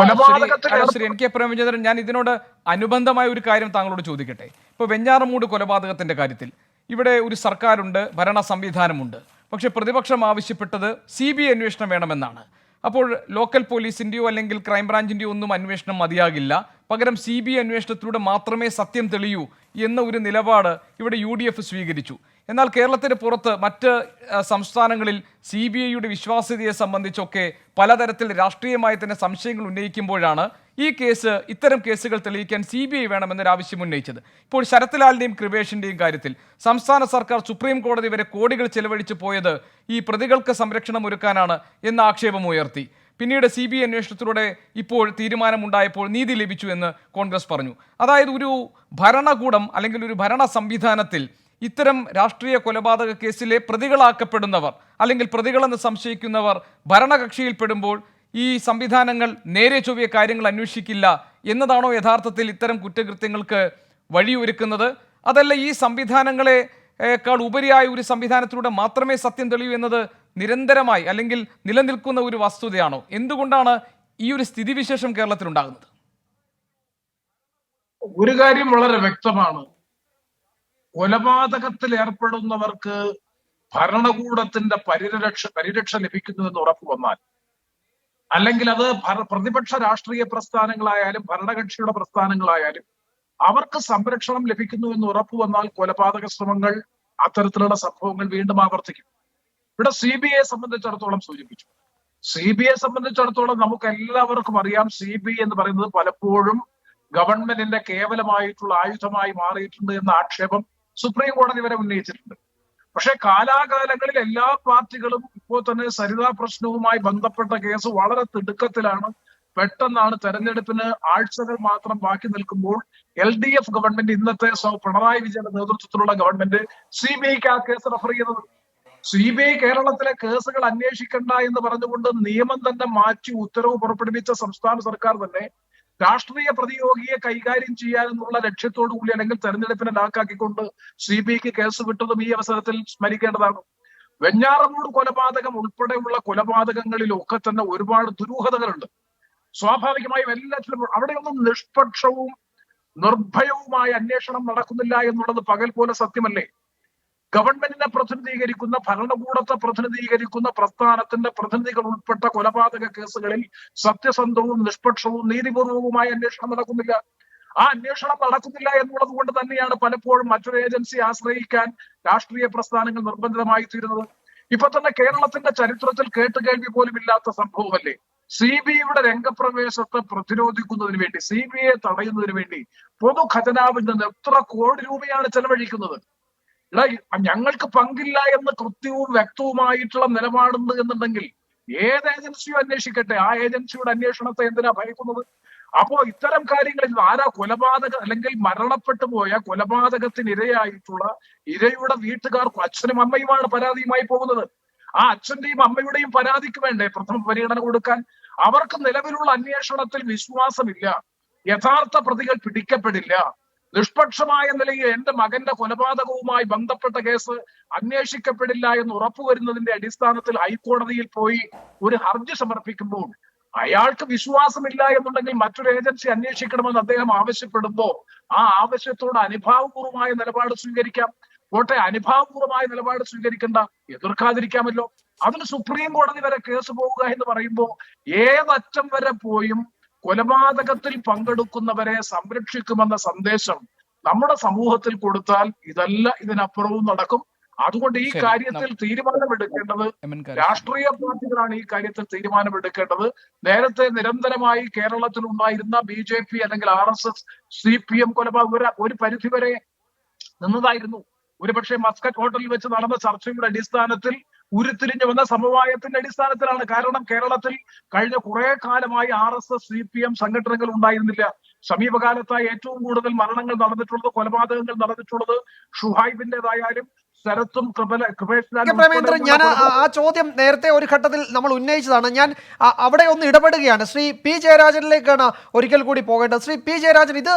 ശ്രീ NK പ്രേമചന്ദ്രൻ, ഞാൻ ഇതിനോട് അനുബന്ധമായ ഒരു കാര്യം താങ്കളോട് ചോദിക്കട്ടെ. ഇപ്പൊ വെഞ്ഞാറമൂട് കൊലപാതകത്തിന്റെ കാര്യത്തിൽ ഇവിടെ ഒരു സർക്കാരുണ്ട്, ഭരണ സംവിധാനമുണ്ട്. പക്ഷെ പ്രതിപക്ഷം ആവശ്യപ്പെട്ടത് CBI അന്വേഷണം വേണമെന്നാണ്. അപ്പോൾ ലോക്കൽ പോലീസിൻ്റെയോ അല്ലെങ്കിൽ ക്രൈംബ്രാഞ്ചിൻ്റെയോ ഒന്നും അന്വേഷണം മതിയാകില്ല, പകരം CBI അന്വേഷണത്തിലൂടെ മാത്രമേ സത്യം തെളിയൂ എന്ന ഒരു നിലപാട് ഇവിടെ UDF സ്വീകരിച്ചു. എന്നാൽ കേരളത്തിന് പുറത്ത് മറ്റ് സംസ്ഥാനങ്ങളിൽ CBIയുടെ വിശ്വാസ്യതയെ സംബന്ധിച്ചൊക്കെ പലതരത്തിൽ രാഷ്ട്രീയമായി തന്നെ സംശയങ്ങൾ ഉന്നയിക്കുമ്പോഴാണ് ഈ കേസ്, ഇത്തരം കേസുകൾ തെളിയിക്കാൻ CBI വേണമെന്നൊരാവശ്യം ഉന്നയിച്ചത്. ഇപ്പോൾ ശരത്ലാലിൻ്റെയും കൃപേഷിൻ്റെയും കാര്യത്തിൽ സംസ്ഥാന സർക്കാർ സുപ്രീം കോടതി വരെ കോടികൾ ചെലവഴിച്ചു പോയത് ഈ പ്രതികൾക്ക് സംരക്ഷണം ഒരുക്കാനാണ് എന്ന ആക്ഷേപം ഉയർത്തി. പിന്നീട് CBI അന്വേഷണത്തിലൂടെ ഇപ്പോൾ തീരുമാനമുണ്ടായപ്പോൾ നീതി ലഭിച്ചു എന്ന് കോൺഗ്രസ് പറഞ്ഞു. അതായത് ഒരു ഭരണകൂടം അല്ലെങ്കിൽ ഒരു ഭരണ സംവിധാനത്തിൽ ഇത്തരം രാഷ്ട്രീയ കൊലപാതക കേസിലെ പ്രതികളാക്കപ്പെടുന്നവർ അല്ലെങ്കിൽ പ്രതികളെന്ന് സംശയിക്കുന്നവർ ഭരണകക്ഷിയിൽപ്പെടുമ്പോൾ ഈ സംവിധാനങ്ങൾ നേരെ ചൊവ്വിയ കാര്യങ്ങൾ അന്വേഷിക്കില്ല എന്നതാണോ യഥാർത്ഥത്തിൽ ഇത്തരം കുറ്റകൃത്യങ്ങൾക്ക് വഴിയൊരുക്കുന്നത്? അതല്ല ഈ സംവിധാനങ്ങളെക്കാൾ ഉപരിയായ ഒരു സംവിധാനത്തിലൂടെ മാത്രമേ സത്യം തെളിയൂ എന്നത് നിരന്തരമായി അല്ലെങ്കിൽ നിലനിൽക്കുന്ന ഒരു വസ്തുതയാണോ? എന്തുകൊണ്ടാണ് ഈ ഒരു സ്ഥിതിവിശേഷം കേരളത്തിലുണ്ടാകുന്നത്? ഒരു കാര്യം വളരെ വ്യക്തമാണ്. കൊലപാതകത്തിൽ ഏർപ്പെടുന്നവർക്ക് ഭരണകൂടത്തിന്റെ പരിരക്ഷ ലഭിക്കുന്നു എന്ന് ഉറപ്പ് വന്നാൽ, അല്ലെങ്കിൽ അത് പ്രതിപക്ഷ രാഷ്ട്രീയ പ്രസ്ഥാനങ്ങളായാലും ഭരണകക്ഷിയുടെ പ്രസ്ഥാനങ്ങളായാലും അവർക്ക് സംരക്ഷണം ലഭിക്കുന്നു എന്ന് ഉറപ്പ് വന്നാൽ കൊലപാതക ശ്രമങ്ങൾ, അത്തരത്തിലുള്ള സംഭവങ്ങൾ വീണ്ടും ആവർത്തിക്കും. ഇവിടെ CBIയെ സംബന്ധിച്ചിടത്തോളം സൂചിപ്പിച്ചു. CBIയെ സംബന്ധിച്ചിടത്തോളം നമുക്ക് എല്ലാവർക്കും അറിയാം, CBI എന്ന് പറയുന്നത് പലപ്പോഴും ഗവൺമെന്റിന്റെ കേവലമായിട്ടുള്ള ആയുധമായി മാറിയിട്ടുണ്ട് എന്ന ആക്ഷേപം സുപ്രീം കോടതി വരെ ഉന്നയിച്ചിട്ടുണ്ട്. പക്ഷെ കാലാകാലങ്ങളിൽ എല്ലാ പാർട്ടികളും ഇപ്പോൾ തന്നെ സരിതാ പ്രശ്നവുമായി ബന്ധപ്പെട്ട കേസ് വളരെ തിടുക്കത്തിലാണ്. പെട്ടെന്നാണ് തെരഞ്ഞെടുപ്പിന് ആഴ്ചകൾ മാത്രം ബാക്കി നിൽക്കുമ്പോൾ LDF ഗവൺമെന്റ്, ഇന്നത്തെ പിണറായി വിജയന്റെ നേതൃത്വത്തിലുള്ള ഗവൺമെന്റ് CBIക്ക് ആ കേസ് റെഫർ ചെയ്യുന്നത്. CBI കേരളത്തിലെ കേസുകൾ അന്വേഷിക്കണ്ട എന്ന് പറഞ്ഞുകൊണ്ട് നിയമം തന്നെ മാറ്റി ഉത്തരവ് പുറപ്പെടുവിച്ച സംസ്ഥാന സർക്കാർ തന്നെ രാഷ്ട്രീയ പ്രതിയോഗിയെ കൈകാര്യം ചെയ്യാനെന്നുള്ള ലക്ഷ്യത്തോടു കൂടി അല്ലെങ്കിൽ തെരഞ്ഞെടുപ്പിനെ ലാക്കാക്കിക്കൊണ്ട് CBIക്ക് കേസ് വിട്ടതും ഈ അവസരത്തിൽ സ്മരിക്കേണ്ടതാണ്. വെഞ്ഞാറമൂട് കൊലപാതകം ഉൾപ്പെടെയുള്ള കൊലപാതകങ്ങളിലൊക്കെ തന്നെ ഒരുപാട് ദുരൂഹതകളുണ്ട്. സ്വാഭാവികമായും എല്ലാറ്റിലും അവിടെയൊന്നും നിഷ്പക്ഷവും നിർഭയവുമായ അന്വേഷണം നടക്കുന്നില്ല എന്നുള്ളത് പകൽ പോലെ സത്യമല്ലേ? ഗവൺമെന്റിനെ പ്രതിനിധീകരിക്കുന്ന, ഭരണകൂടത്തെ പ്രതിനിധീകരിക്കുന്ന പ്രസ്ഥാനത്തിന്റെ പ്രതിനിധികൾ ഉൾപ്പെട്ട കൊലപാതക കേസുകളിൽ സത്യസന്ധവും നിഷ്പക്ഷവും നീതിപൂർവകവുമായ അന്വേഷണം നടക്കുന്നില്ല. ആ അന്വേഷണം നടക്കുന്നില്ല എന്നുള്ളത് കൊണ്ട് തന്നെയാണ് പലപ്പോഴും മറ്റൊരു ഏജൻസി ആശ്രയിക്കാൻ രാഷ്ട്രീയ പ്രസ്ഥാനങ്ങൾ നിർബന്ധിതമായി തീരുന്നത്. ഇപ്പൊ തന്നെ കേരളത്തിന്റെ ചരിത്രത്തിൽ കേട്ടുകേൾവി പോലും ഇല്ലാത്ത സംഭവമല്ലേ CBIയുടെ രംഗപ്രവേശത്തെ പ്രതിരോധിക്കുന്നതിന് വേണ്ടി, CBIയെ തടയുന്നതിന് വേണ്ടി പൊതു ഖജനാവിൽ നിന്ന് എത്ര കോടി രൂപയാണ് ചെലവഴിക്കുന്നത്? ഞങ്ങൾക്ക് പങ്കില്ല എന്ന് കൃത്യവും വ്യക്തവുമായിട്ടുള്ള നിലപാടുണ്ട് എന്നുണ്ടെങ്കിൽ ഏത് ഏജൻസിയും അന്വേഷിക്കട്ടെ. ആ ഏജൻസിയുടെ അന്വേഷണത്തെ എന്തിനാ ഭയക്കുന്നത്? അപ്പോ ഇത്തരം കാര്യങ്ങളിൽ ആരാ അല്ലെങ്കിൽ മരണപ്പെട്ടു പോയ കൊലപാതകത്തിന് ഇരയുടെ വീട്ടുകാർക്കും അച്ഛനും അമ്മയുമാണ് പരാതിയുമായി പോകുന്നത്. ആ അച്ഛന്റെയും അമ്മയുടെയും പരാതിക്ക് വേണ്ടേ പ്രഥമ പരിഗണന കൊടുക്കാൻ? അവർക്ക് നിലവിലുള്ള അന്വേഷണത്തിൽ വിശ്വാസമില്ല. യഥാർത്ഥ പ്രതികൾ പിടിക്കപ്പെടില്ല. നിഷ്പക്ഷമായ നിലയിൽ എന്റെ മകന്റെ കൊലപാതകവുമായി ബന്ധപ്പെട്ട കേസ് അന്വേഷിക്കപ്പെടില്ല എന്ന് ഉറപ്പുവരുന്നതിന്റെ അടിസ്ഥാനത്തിൽ ഹൈക്കോടതിയിൽ പോയി ഒരു ഹർജി സമർപ്പിക്കുമ്പോൾ അയാൾക്ക് വിശ്വാസമില്ല എന്നുണ്ടെങ്കിൽ മറ്റൊരു ഏജൻസി അന്വേഷിക്കണമെന്ന് അദ്ദേഹം ആവശ്യപ്പെടുമ്പോൾ ആ ആവശ്യത്തോട് അനുഭാവപൂർവമായ നിലപാട് സ്വീകരിക്കാം. കോട്ടെ, അനുഭാവപൂർവമായ നിലപാട് സ്വീകരിക്കേണ്ട, എതിർക്കാതിരിക്കാമല്ലോ. അതിന് സുപ്രീം കോടതി വരെ കേസ് പോവുക എന്ന് പറയുമ്പോൾ ഏതറ്റം വരെ പോയും കൊലപാതകത്തിൽ പങ്കെടുക്കുന്നവരെ സംരക്ഷിക്കുമെന്ന സന്ദേശം നമ്മുടെ സമൂഹത്തിൽ കൊടുത്താൽ ഇതിനപ്പുറവും നടക്കും. അതുകൊണ്ട് ഈ കാര്യത്തിൽ തീരുമാനമെടുക്കേണ്ടത് രാഷ്ട്രീയ പാർട്ടികളാണ്. ഈ കാര്യത്തിൽ തീരുമാനമെടുക്കേണ്ടത്. നേരത്തെ നിരന്തരമായി കേരളത്തിൽ ഉണ്ടായിരുന്ന BJP അല്ലെങ്കിൽ RSS CPM കൊലപാതകം ഒരു പരിധിവരെ നിന്നതായിരുന്നു. ഒരുപക്ഷെ മസ്കറ്റ് ഹോട്ടലിൽ വെച്ച് നടന്ന ചർച്ചയുടെ അടിസ്ഥാനത്തിൽ ഉരുത്തിരിഞ്ഞു വന്ന സമവായത്തിന്റെ അടിസ്ഥാനത്തിലാണ്. കാരണം കേരളത്തിൽ കഴിഞ്ഞ കുറെ കാലമായി RSS CPM സംഘടനകൾ ഉണ്ടായിരുന്നില്ല. സമീപകാലത്തായി ഏറ്റവും കൂടുതൽ മരണങ്ങൾ നടന്നിട്ടുള്ളത്, കൊലപാതകങ്ങൾ നടന്നിട്ടുള്ളത് ഷുഹൈബിന്റേതായാലും ശരത്തും പ്രേമേന്ദ്രൻ, ഞാൻ ആ ചോദ്യം നേരത്തെ ഒരു ഘട്ടത്തിൽ നമ്മൾ ഉന്നയിച്ചതാണ്. ഞാൻ അവിടെ ഒന്ന് ഇടപെടുകയാണ്. ശ്രീ P. ജയരാജനിലേക്കാണ് ഒരിക്കൽ കൂടി പോകേണ്ടത്. ശ്രീ P. ജയരാജൻ, ഇത്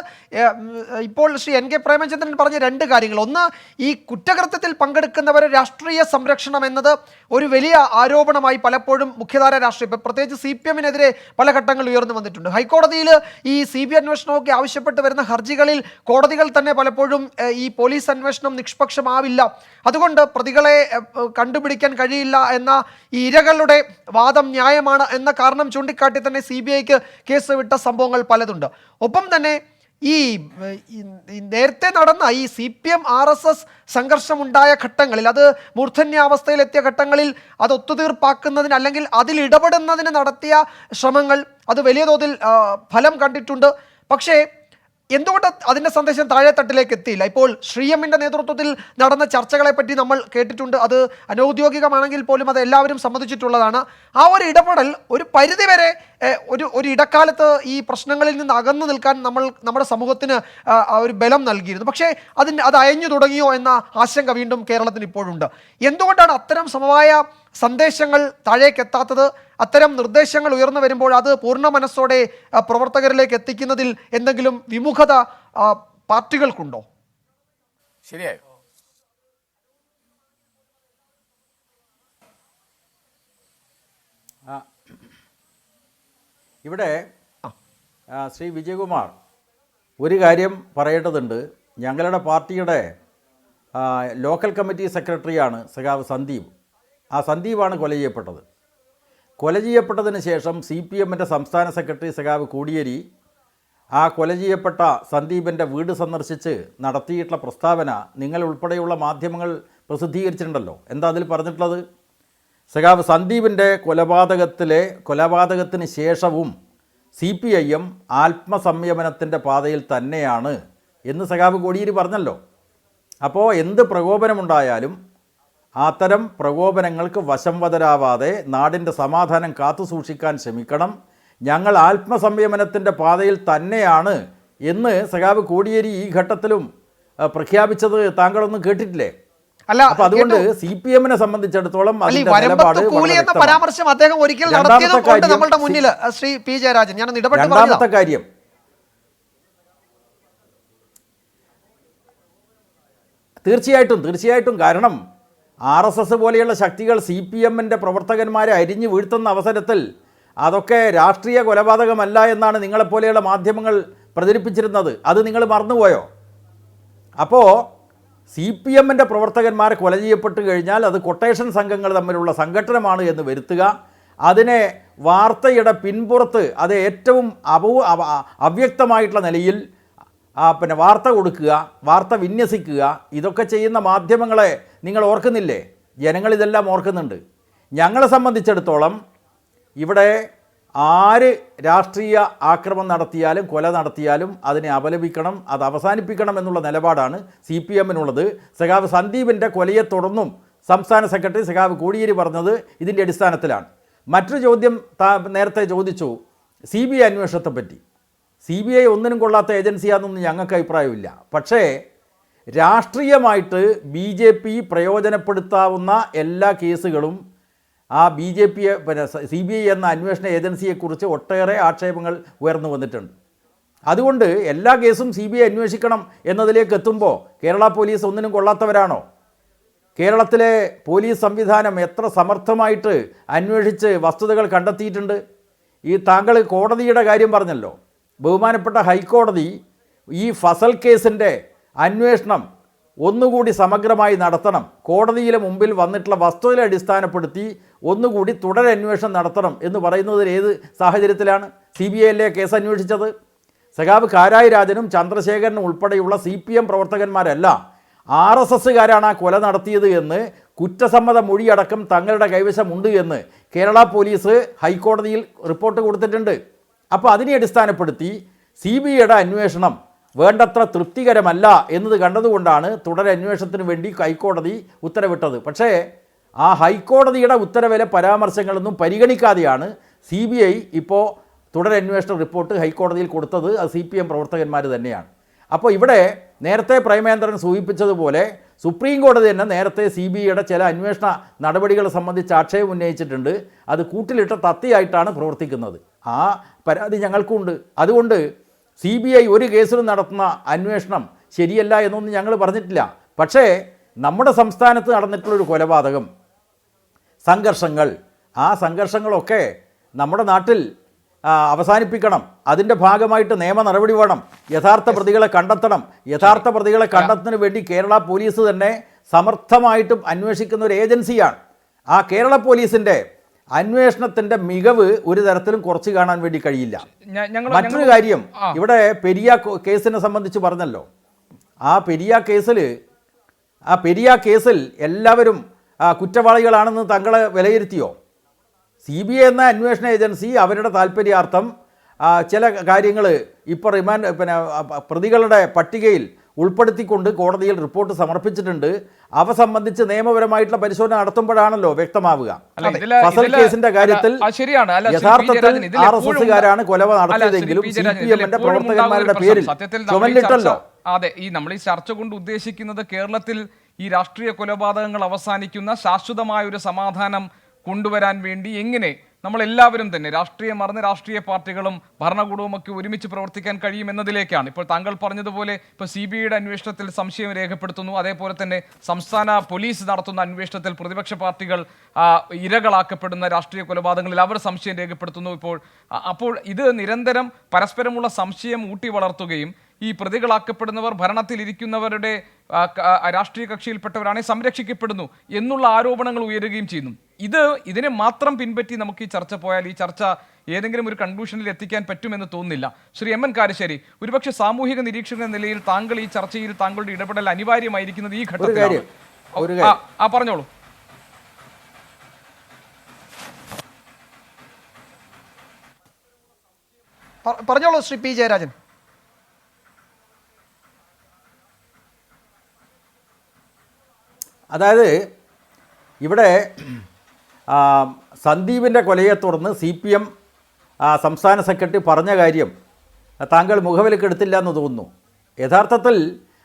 ഇപ്പോൾ ശ്രീ NK പ്രേമചന്ദ്രൻ പറഞ്ഞ രണ്ട് കാര്യങ്ങൾ. ഒന്ന്, ഈ കുറ്റകൃത്യത്തിൽ പങ്കെടുക്കുന്നവരെ രാഷ്ട്രീയ സംരക്ഷണം എന്നത് ഒരു വലിയ ആരോപണമായി പലപ്പോഴും മുഖ്യധാര രാഷ്ട്രീയം, പ്രത്യേകിച്ച് CPM-നെതിരെ പല ഘട്ടങ്ങൾ ഉയർന്നു വന്നിട്ടുണ്ട്. ഹൈക്കോടതിയിൽ ഈ CBI അന്വേഷണമൊക്കെ ആവശ്യപ്പെട്ട് വരുന്ന ഹർജികളിൽ കോടതികൾ തന്നെ പലപ്പോഴും ഈ പോലീസ് അന്വേഷണം നിഷ്പക്ഷമാവില്ല, അതുകൊണ്ട് പ്രതികളെ കണ്ടുപിടിക്കാൻ കഴിയില്ല എന്ന ഈ ഇരകളുടെ വാദം ന്യായമാണ് എന്ന കാരണം ചൂണ്ടിക്കാട്ടി തന്നെ CBIക്ക് കേസ് വിട്ട സംഭവങ്ങൾ പലതുണ്ട്. ഒപ്പം തന്നെ ഈ നേരത്തെ നടന്ന ഈ CPM RSS സംഘർഷമുണ്ടായ ഘട്ടങ്ങളിൽ, അത് മൂർധന്യാവസ്ഥയിലെത്തിയ ഘട്ടങ്ങളിൽ അത് ഒത്തുതീർപ്പാക്കുന്നതിന് അല്ലെങ്കിൽ അതിൽ ഇടപെടുന്നതിന് നടത്തിയ ശ്രമങ്ങൾ അത് വലിയ തോതിൽ ഫലം കണ്ടിട്ടുണ്ട്. പക്ഷേ എന്തുകൊണ്ട് അതിൻ്റെ സന്ദേശം താഴെത്തട്ടിലേക്ക് എത്തിയില്ല? ഇപ്പോൾ ശ്രീഎമ്മിൻ്റെ നേതൃത്വത്തിൽ നടന്ന ചർച്ചകളെ പറ്റി നമ്മൾ കേട്ടിട്ടുണ്ട്. അത് അനൗദ്യോഗികമാണെങ്കിൽ പോലും അത് എല്ലാവരും സമ്മതിച്ചിട്ടുള്ളതാണ്. ആ ഒരു ഇടപെടൽ ഒരു പരിധിവരെ ഒരു ഇടക്കാലത്ത് ഈ പ്രശ്നങ്ങളിൽ നിന്ന് അകന്നു നിൽക്കാൻ നമ്മുടെ സമൂഹത്തിന് ഒരു ബലം നൽകിയിരുന്നു. പക്ഷേ അത് അയഞ്ഞു തുടങ്ങിയോ എന്ന ആശങ്ക വീണ്ടും കേരളത്തിന് ഇപ്പോഴുണ്ട്. എന്തുകൊണ്ടാണ് അത്തരം സമവായ സന്ദേശങ്ങൾ താഴേക്കെത്താത്തത്? അത്തരം നിർദ്ദേശങ്ങൾ ഉയർന്നു വരുമ്പോൾ അത് പൂർണ്ണ മനസ്സോടെ പ്രവർത്തകരിലേക്ക് എത്തിക്കുന്നതിൽ എന്തെങ്കിലും വിമുഖത പാർട്ടികൾക്കുണ്ടോ? ശരിയായോ? ഇവിടെ ശ്രീ വിജയകുമാർ ഒരു കാര്യം പറയേണ്ടതുണ്ട്. ഞങ്ങളുടെ പാർട്ടിയുടെ ലോക്കൽ കമ്മിറ്റി സെക്രട്ടറിയാണ് സഖാവ് സന്ദീപ്. ആ സന്ദീപാണ് കൊല ചെയ്യപ്പെട്ടത്. കൊല ചെയ്യപ്പെട്ടതിന് ശേഷം CPMൻ്റെ സംസ്ഥാന സെക്രട്ടറി സഖാവ് കോടിയേരി ആ കൊല ചെയ്യപ്പെട്ട സന്ദീപിൻ്റെ വീട് സന്ദർശിച്ച് നടത്തിയിട്ടുള്ള പ്രസ്താവന നിങ്ങൾ ഉൾപ്പെടെയുള്ള മാധ്യമങ്ങൾ പ്രസിദ്ധീകരിച്ചിട്ടുണ്ടല്ലോ. എന്താ അതിൽ പറഞ്ഞിട്ടുള്ളത്? സഖാവ് സന്ദീപിൻ്റെ കൊലപാതകത്തിന് ശേഷവും CPIM ആത്മസംയമനത്തിൻ്റെ പാതയിൽ തന്നെയാണ് എന്ന് സഖാവ് കോടിയേരി പറഞ്ഞല്ലോ. അപ്പോൾ എന്ത് പ്രകോപനമുണ്ടായാലും അത്തരം പ്രകോപനങ്ങൾക്ക് വശംവദരാവാതെ നാടിൻ്റെ സമാധാനം കാത്തു സൂക്ഷിക്കാൻ ശ്രമിക്കണം. ഞങ്ങൾ ആത്മസംയമനത്തിൻ്റെ പാതയിൽ തന്നെയാണ് എന്ന് സഖാവ് കോടിയേരി ഈ ഘട്ടത്തിലും പ്രഖ്യാപിച്ചത് താങ്കളൊന്നും കേട്ടിട്ടില്ലേ? അല്ല, അപ്പോൾ അതുകൊണ്ട് CPMനെ സംബന്ധിച്ചിടത്തോളം പരാമർശം അദ്ദേഹം ഒരിക്കൽ നമ്മളുടെ മുന്നിൽ ശ്രീ പി ജയരാജൻ, ഞാൻ രണ്ടാമത്തെ കാര്യം, തീർച്ചയായിട്ടും കാരണം RSS പോലെയുള്ള ശക്തികൾ CPMൻ്റെ പ്രവർത്തകന്മാരെ അരിഞ്ഞു വീഴ്ത്തുന്ന അവസരത്തിൽ അതൊക്കെ രാഷ്ട്രീയ കൊലപാതകമല്ല എന്നാണ് നിങ്ങളെപ്പോലെയുള്ള മാധ്യമങ്ങൾ പ്രചരിപ്പിച്ചിരുന്നത്. അത് നിങ്ങൾ മറന്നുപോയോ? അപ്പോൾ CPMൻ്റെ പ്രവർത്തകന്മാരെ കൊല ചെയ്യപ്പെട്ട് കഴിഞ്ഞാൽ അത് കൊട്ടേഷൻ സംഘങ്ങൾ തമ്മിലുള്ള സംഘടനമാണ് എന്ന് വരുത്തുക, അതിനെ വാർത്തയുടെ പിൻപുറത്ത് അത് ഏറ്റവും അവ്യക്തമായിട്ടുള്ള നിലയിൽ വാർത്ത കൊടുക്കുക, വാർത്ത വിന്യസിക്കുക, ഇതൊക്കെ ചെയ്യുന്ന മാധ്യമങ്ങളെ നിങ്ങൾ ഓർക്കുന്നില്ലേ? ജനങ്ങളിതെല്ലാം ഓർക്കുന്നുണ്ട്. ഞങ്ങളെ സംബന്ധിച്ചിടത്തോളം ഇവിടെ ആര് രാഷ്ട്രീയ ആക്രമണം നടത്തിയാലും കൊല നടത്തിയാലും അതിനെ അപലപിക്കണം, അത് അവസാനിപ്പിക്കണം എന്നുള്ള നിലപാടാണ് CPMനുള്ളത്. സഖാവ് സന്ദീപിൻ്റെ കൊലയെ തുടർന്നും സംസ്ഥാന സെക്രട്ടറി സഖാവ് കോടിയേരി പറഞ്ഞത് ഇതിൻ്റെ അടിസ്ഥാനത്തിലാണ്. മറ്റൊരു ചോദ്യം നേരത്തെ ചോദിച്ചു CBI അന്വേഷണത്തെപ്പറ്റി. CBI ഒന്നിനും കൊള്ളാത്ത ഏജൻസിയാണെന്നൊന്നും ഞങ്ങൾക്ക് അഭിപ്രായമില്ല. പക്ഷേ രാഷ്ട്രീയമായിട്ട് BJP പ്രയോജനപ്പെടുത്താവുന്ന എല്ലാ കേസുകളും ആ BJPയെ CBI എന്ന അന്വേഷണ ഏജൻസിയെക്കുറിച്ച് ഒട്ടേറെ ആക്ഷേപങ്ങൾ ഉയർന്നു വന്നിട്ടുണ്ട്. അതുകൊണ്ട് എല്ലാ കേസും CBI അന്വേഷിക്കണം എന്നതിലേക്ക് എത്തുമ്പോൾ കേരള പോലീസ് ഒന്നിനും കൊള്ളാത്തവരാണോ? കേരളത്തിലെ പോലീസ് സംവിധാനം എത്ര സമർത്ഥമായിട്ട് അന്വേഷിച്ച് വസ്തുതകൾ കണ്ടെത്തിയിട്ടുണ്ട്. ഈ താങ്കൾ കോടതിയുടെ കാര്യം പറഞ്ഞല്ലോ. ബഹുമാനപ്പെട്ട ഹൈക്കോടതി ഈ ഫസൽ കേസിൻ്റെ അന്വേഷണം ഒന്നുകൂടി സമഗ്രമായി നടത്തണം, കോടതിയിലെ മുമ്പിൽ വന്നിട്ടുള്ള വസ്തുതയെ അടിസ്ഥാനപ്പെടുത്തി ഒന്നുകൂടി തുടരന്വേഷണം നടത്തണം എന്ന് പറയുന്നതിൽ ഏത് സാഹചര്യത്തിലാണ്? CBI കേസ് അന്വേഷിച്ചത്? സഖാവ് കാരായി രാജനും ചന്ദ്രശേഖരനും ഉൾപ്പെടെയുള്ള CPM പ്രവർത്തകന്മാരല്ല, RSSകാരാണ് ആ കൊല നടത്തിയത് എന്ന് കുറ്റസമ്മത മൊഴിയടക്കം തങ്ങളുടെ കൈവശമുണ്ട് എന്ന് കേരള പോലീസ് ഹൈക്കോടതിയിൽ റിപ്പോർട്ട് കൊടുത്തിട്ടുണ്ട്. അപ്പോൾ അതിനെ അടിസ്ഥാനപ്പെടുത്തി CBIയുടെ അന്വേഷണം വേണ്ടത്ര തൃപ്തികരമല്ല എന്നത് കണ്ടതുകൊണ്ടാണ് തുടരന്വേഷണത്തിന് വേണ്ടി ഹൈക്കോടതി ഉത്തരവിട്ടത്. പക്ഷേ ആ ഹൈക്കോടതിയുടെ ഉത്തരവിലെ പരാമർശങ്ങളൊന്നും പരിഗണിക്കാതെയാണ് CBI ഇപ്പോൾ തുടരന്വേഷണ റിപ്പോർട്ട് ഹൈക്കോടതിയിൽ കൊടുത്തത്. അത് CPM പ്രവർത്തകന്മാർ തന്നെയാണ്. അപ്പോൾ ഇവിടെ നേരത്തെ പ്രേമേന്ദ്രൻ സൂചിപ്പിച്ചതുപോലെ സുപ്രീം കോടതി തന്നെ നേരത്തെ CBIയുടെ ചില അന്വേഷണ നടപടികളെ സംബന്ധിച്ച് ആക്ഷേപം ഉന്നയിച്ചിട്ടുണ്ട്. അത് കൂട്ടിലിട്ട തത്തിയായിട്ടാണ് പ്രവർത്തിക്കുന്നത്. ആ പരാതി ഞങ്ങൾക്കുണ്ട്. അതുകൊണ്ട് CBI ഒരു കേസിലും നടത്തുന്ന അന്വേഷണം ശരിയല്ല എന്നൊന്നും ഞങ്ങൾ പറഞ്ഞിട്ടില്ല. പക്ഷേ നമ്മുടെ സംസ്ഥാനത്ത് നടന്നിട്ടുള്ളൊരു കൊലപാതകം, സംഘർഷങ്ങൾ, ആ സംഘർഷങ്ങളൊക്കെ നമ്മുടെ നാട്ടിൽ അവസാനിപ്പിക്കണം. അതിൻ്റെ ഭാഗമായിട്ട് നിയമ നടപടി വേണം. യഥാർത്ഥ പ്രതികളെ കണ്ടെത്തണം. യഥാർത്ഥ പ്രതികളെ കണ്ടെത്തുന്നതിന് വേണ്ടി കേരള പോലീസ് തന്നെ സമർത്ഥമായിട്ടും അന്വേഷിക്കുന്ന ഒരു ഏജൻസിയാണ്. ആ കേരള പോലീസിൻ്റെ അന്വേഷണത്തിൻ്റെ മികവ് ഒരു തരത്തിലും കുറച്ച് കാണാൻ വേണ്ടി കഴിയില്ല. മറ്റൊരു കാര്യം, ആ. ഇവിടെ പെരിയ കേസിനെ സംബന്ധിച്ച് പറഞ്ഞല്ലോ. ആ പെരിയ കേസിൽ എല്ലാവരും കുറ്റവാളികളാണെന്ന് താങ്കളെ വിലയിരുത്തിയോ? CBI എന്ന അന്വേഷണ ഏജൻസി അവരുടെ താല്പര്യാർത്ഥം ചില കാര്യങ്ങൾ ഇപ്പോൾ പ്രതികളുടെ പട്ടികയിൽ ഉൾപ്പെടുത്തിക്കൊണ്ട് കോടതിയിൽ റിപ്പോർട്ട് സമർപ്പിച്ചിട്ടുണ്ട്. അവ സംബന്ധിച്ച് നിയമപരമായിട്ടുള്ള പരിശോധന നടത്തുമ്പോഴാണല്ലോ വ്യക്തമാവുക. ഫസൽ കേസിന്റെ കാര്യത്തിൽ യഥാർത്ഥത്തിൽ RSSകാരാണ് കൊലവ നടത്തിയതെങ്കിലും CPMന്റെ പ്രവർത്തകന്മാരുടെ പേരിൽ ചുമലിട്ടല്ലോ. അതെ, നമ്മൾ ഈ ചർച്ച കൊണ്ട് ഉദ്ദേശിക്കുന്നത് കേരളത്തിൽ ഈ രാഷ്ട്രീയ കൊലപാതകങ്ങൾ അവസാനിക്കുന്ന ശാശ്വതമായ ഒരു സമാധാനം കൊണ്ടുവരാൻ വേണ്ടി എങ്ങനെ നമ്മളെല്ലാവരും തന്നെ രാഷ്ട്രീയം മറന്ന് രാഷ്ട്രീയ പാർട്ടികളും ഭരണകൂടവും ഒക്കെ ഒരുമിച്ച് പ്രവർത്തിക്കാൻ കഴിയുമെന്നതിലേക്കാണ്. ഇപ്പോൾ താങ്കൾ പറഞ്ഞതുപോലെ ഇപ്പോൾ CBIയുടെ അന്വേഷണത്തിൽ സംശയം രേഖപ്പെടുത്തുന്നു, അതേപോലെ തന്നെ സംസ്ഥാന പോലീസ് നടത്തുന്ന അന്വേഷണത്തിൽ പ്രതിപക്ഷ പാർട്ടികൾ ഇരകളാക്കപ്പെടുന്ന രാഷ്ട്രീയ കൊലപാതകങ്ങളിൽ അവർ സംശയം രേഖപ്പെടുത്തുന്നു. അപ്പോൾ ഇത് നിരന്തരം പരസ്പരമുള്ള സംശയം ഊട്ടി വളർത്തുകയും ഈ പ്രതികളാക്കപ്പെടുന്നവർ ഭരണത്തിലിരിക്കുന്നവരുടെ രാഷ്ട്രീയ കക്ഷിയിൽപ്പെട്ടവരാണെങ്കിൽ സംരക്ഷിക്കപ്പെടുന്നു എന്നുള്ള ആരോപണങ്ങൾ ഉയരുകയും ചെയ്യുന്നു. ഇതിനെ മാത്രം പിൻപറ്റി നമുക്ക് ഈ ചർച്ച പോയാൽ ഈ ചർച്ച ഏതെങ്കിലും ഒരു കൺക്ലൂഷനിൽ എത്തിക്കാൻ പറ്റുമെന്ന് തോന്നുന്നില്ല. ശ്രീ MN കാരശ്ശേരി, ഒരുപക്ഷെ സാമൂഹിക നിരീക്ഷകൻ എന്ന നിലയിൽ താങ്കൾ ഈ ചർച്ചയിൽ താങ്കളുടെ ഇടപെടൽ അനിവാര്യമായിരിക്കുന്നത് ഈ ഘട്ടത്തിലാണ്. പറഞ്ഞോളൂ. പറഞ്ഞോളൂ ശ്രീ P. ജയരാജൻ. അതായത് ഇവിടെ സന്ദീപിൻ്റെ കൊലയെ തുടർന്ന് CPM സംസ്ഥാന സെക്രട്ടറി പറഞ്ഞ കാര്യം താങ്കൾ മുഖവിലക്കെടുത്തില്ല എന്ന് തോന്നുന്നു. യഥാർത്ഥത്തിൽ